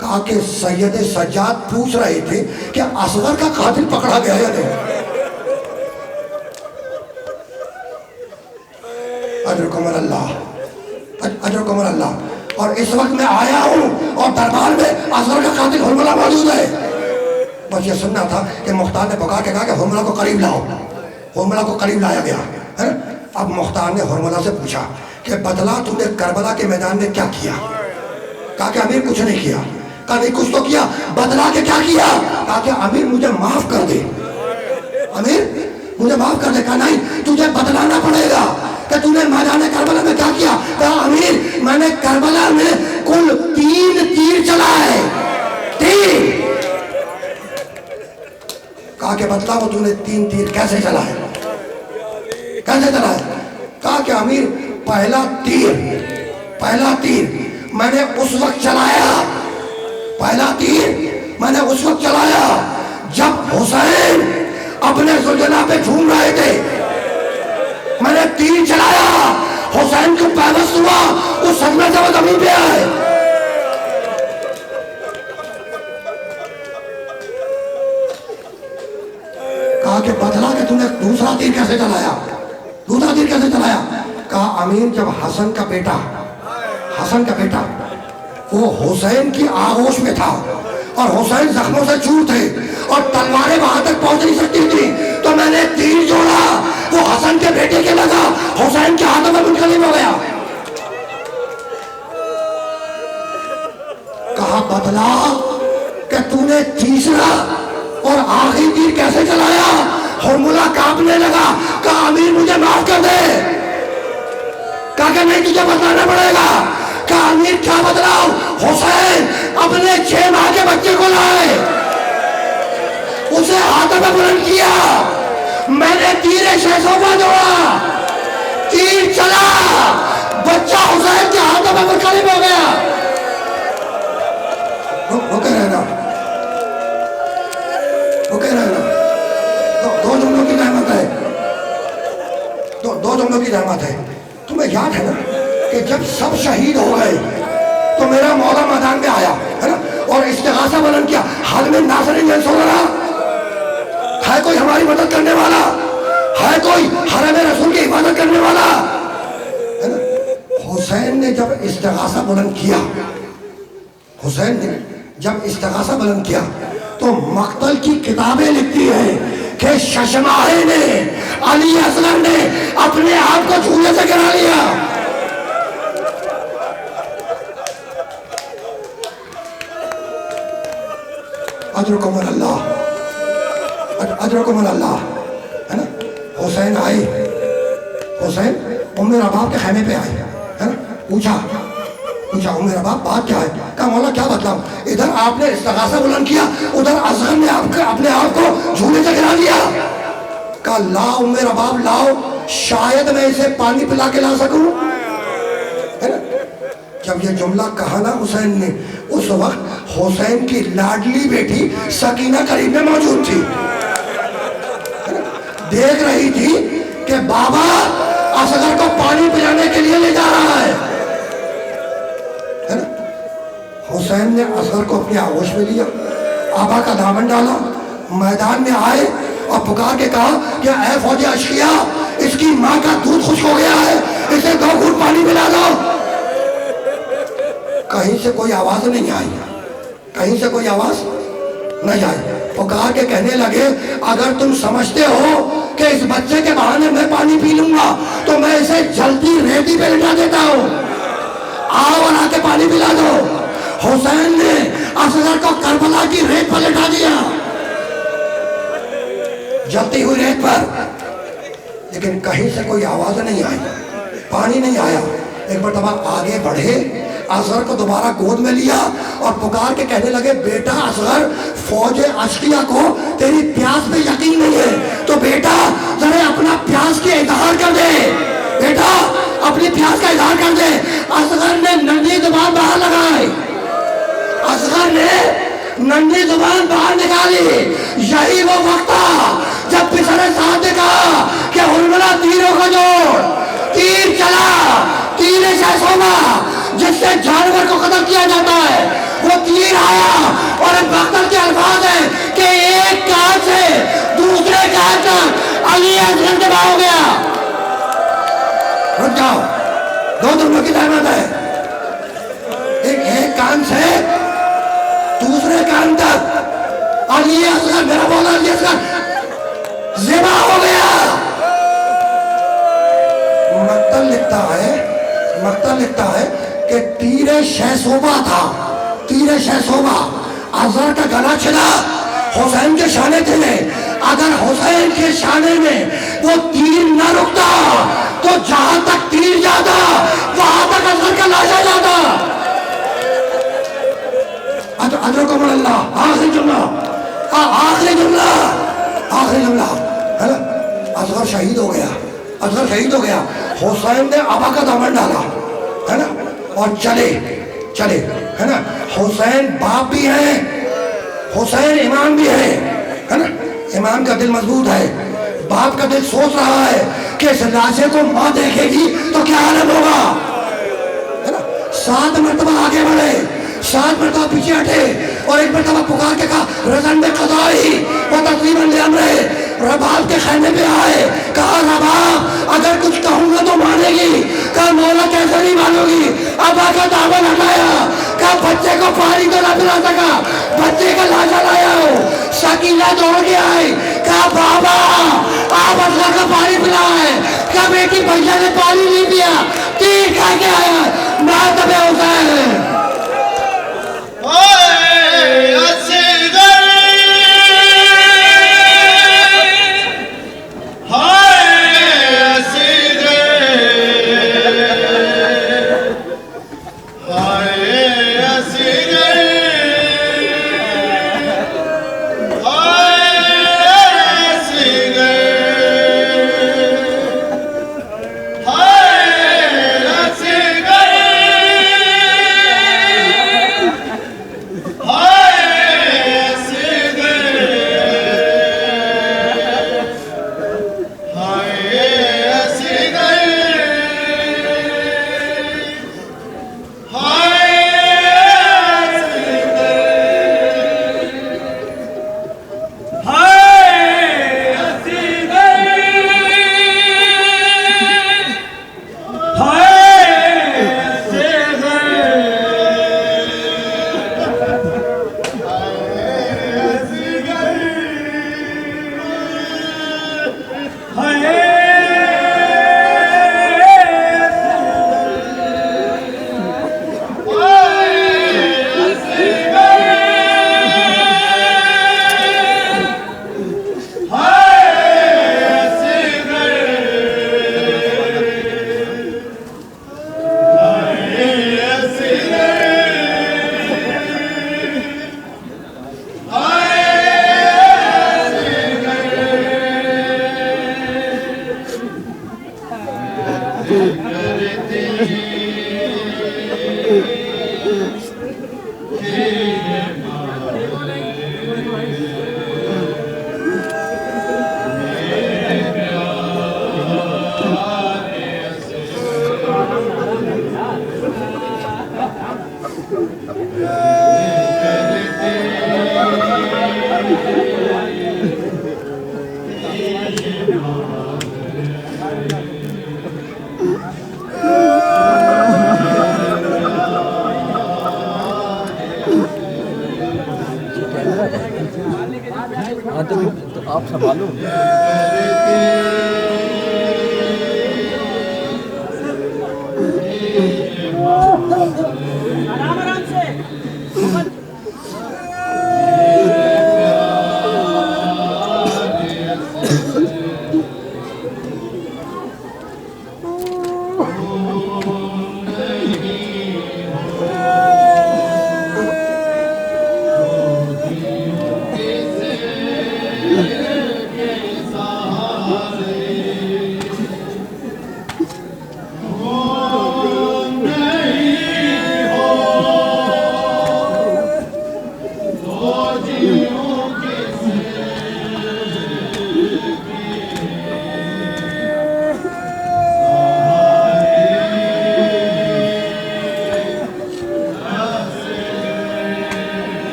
کہا کہ سید سجاد پوچھ رہے تھے کہ اصغر کا قاتل پکڑا گیا یا نہیں. اجرکم اللہ، اجرکم اللہ. اور اس وقت میں آیا ہوں اور دربار میں اصغر کا قاتل حرملہ موجود ہے. بس یہ سننا تھا کہ مختار نے پکار کے کہا کہ حرملہ کو قریب لاؤ. حرملہ کو قریب لایا گیا ہے. اب مختار نے حرملہ سے پوچھا کہ بتلا تم نے کربلا کے میدان میں کیا کیا؟ کہا کہ امیر کچھ نہیں کیا. کہا نہیں کچھ تو کیا، بتلا کے کیا کیا؟ کہا کہ امیر مجھے معاف کر دے، امیر مجھے معاف کر دے. کہا نہیں تجھے بتلانا پڑے گا کہ تم نے میدان کربلا میں کیا کیا. کہا امیر میں نے کربلا میں کل 3 تیر چلائے، 3. کہا کہ بتلا وہ تم نے 3 تیر کیسے چلائے، کیسے چلائے؟ کہا کہ امیر پہلا تیر میں نے اس وقت چلایا، پہلا تیر میں نے اس وقت چلایا جب حسین اپنے زلجنا پہ جھوم رہے تھے. میں نے تیر چلایا، حسین کو پیوست ہوا، اس صدمے سے وہ زمین پہ آئے. کہا کہ بتلا کہ تم نے دوسرا تیر کیسے چلایا، دوسرا تیر کیسے چلایا؟ کہا امیر جب حسن کا بیٹا وہ حسین کی آغوش میں تھا اور حسین زخموں سے چور تھے اور تلواریں وہاں تک پہنچ نہیں سکتی تھی، تو میں نے تیر جوڑا، وہ حسن کے بیٹے کے لگا، حسین کے ہاتھوں میں منقلب ہو گیا. کہا بتلا کہ تو نے تیسرا اور آخری تیر کیسے چلایا؟ حرملہ کانپنے لگا. کہا امیر مجھے معاف کر دے. کہا کہ نہیں تجھے بتلانا پڑے گا. کہا امیر کیا بتلاؤ؟ حسین اپنے 6 ماہ کے بچے کو لائے، اسے ہاتھوں میں بلند کیا، میں نے تیر شیشوں پر جوڑا، تیر چلا، بچہ حسین کے ہاتھوں میں منقلب ہو گیا. رکے رہنا، رکے رہنا. دو جملوں کی رحمت ہے، دو جملوں کی رحمت ہے. تمہیں یاد ہے نا کہ جب سب شہید ہو گئے تو میرا مولا میدان میں آیا ہے نا اور استغاثہ بلند کیا، حال میں ناصرین ینصرنا، ہے کوئی ہماری مدد کرنے والا، ہے کوئی حرم رسول کی حفاظت کرنے والا، ہے نا. حسین نے جب استغاثہ بلند کیا، حسین نے جب استغاثہ بلند کیا تو مقتل کی کتابیں لکھتی ہیں کہ ششماہے نے، علی اصغر نے اپنے آپ کو جھولے سے گرا لیا. اجرکم اللہ، اجرکم اللہ، ہے نا. حسین آئے، حسین ام رباب کے خیمے پہ آئے، ہے نا، پوچھا ام رباب بات کیا ہے؟ کہا مولا کیا بتلاؤں، ادھر آپ نے استغاثہ بلند کیا، ادھر اصغر نے اپنے آپ کو جھولے سے گرا دیا۔ کہا لا ام رباب لاؤ، شاید میں اسے پانی پلا کے لا سکوں، ہے نا۔ جب یہ جملہ کہا نا حسین نے، اس وقت حسین کی لاڈلی بیٹی سکینہ قریب میں موجود تھی، دیکھ رہی تھی کہ بابا اصغر کو پانی پلانے کے لیے لے جا رہا ہے۔ حسین نے اصغر کو اپنی آغوش میں لیا، آبا کا دامن ڈالا، میدان میں آئے اور پکار کے کہا کہ اے فوج اشقیا، اس کی ماں کا دودھ خشک ہو گیا ہے، اسے 2 گھونٹ پانی پلا دو۔ کہیں سے کوئی آواز نہیں آئی، کہیں سے کوئی آواز نہیں آئی۔ پکار کے کہنے لگے اگر تم سمجھتے ہو کہ اس بچے کے بہانے میں پانی پی لوں گا تو میں اسے جلدی ریتی پہ لٹا دیتا ہوں، آؤ اور آ کے پانی پلا دو۔ حسین نے اصغر کو کربلا کی ریت پر لٹا دیا، جلتی ہوئی ریت پر، لیکن کہیں سے کوئی آواز نہیں آئی، پانی نہیں آیا۔ ایک مرتبہ آگے بڑھے، اصغر کو دوبارہ گود میں لیا اور پکار کے کہنے لگے بیٹا اصغر، فوج اشقیہ کو تیری پیاس پہ یقین نہیں ہے تو بیٹا ذرا اپنا پیاس کی اظہار کر دے، بیٹا اپنی پیاس کا اظہار کر دے۔ اصغر نے ننھی زبان باہر لگائی، اصغر نے ننھی زبان باہر نکالی۔ یہی وہ وقت تھا جب پچھلے ساتھ نے کہا کہ ہرملا تیروں کا جوڑ، تیر چلا، تیر شہسوما جس سے جانور کو قتل کیا جاتا ہے، وہ تیر آیا اور بختر کے الفاظ ہیں کہ ایک کان سے دوسرے کان تک علی اصغر دبا ہو گیا۔ رک جاؤ، 2 دنوں کی زحمت ہے، ایک کان سے دوسرے کان تک علی اصغر، میرا مولا علی اصغر ذبح ہو گیا۔ مقتل لکھتا ہے کہ تیر شہسوبہ تھا، تیر شہسوبہ، اصغر کا گلا چھلا، حسین کے شانے تھے، اگر حسین کے شانے میں وہ تیر نہ رکتا تو جہاں تک تیر جاتا وہاں تک اصغر کا لاشا جاتا۔ ادرکم اللہ، آخری جملہ، آخری جملہ، آخری جملہ، ہے نا۔ اصغر شہید ہو گیا، اصغر شہید ہو گیا۔ حسین نے آبا کا دامن ڈالا، ہے نا، اور چلے، ہے نا۔ حسین باپ بھی ہے، حسین امام بھی ہے نا۔ امام کا دل مضبوط ہے، باپ کا دل سوچ رہا ہے کہ اس لاشے کو ماں دیکھے گی تو کیا عالم ہوگا، ہے نا۔ 7 مرتبہ آگے بڑھے، 7 مرتبہ پیچھے ہٹے اور ایک مرتبہ پکار کے کہا رضن بقضائی و تسلیما لامرہ۔ رباب کے خیمے پہ آئے، کہا رباب اگر کچھ کہوں گا تو مانے گی، کہا مولا کیسے نہیں مانو گی۔ ابا کا دامن ہٹایا، کہا بچے کو پانی تو نہ پلا سکا، بچے کا لاشا لایا ہوں۔ سکینہ دوڑ کے آئی، کہا بابا آپ اصغر کا پانی پلائے، کہا بیٹی بھیا نے پانی نہیں پیا، تیر کھا کے آیا، ماتم حسین۔ ہاں تو آپ سنبھالو.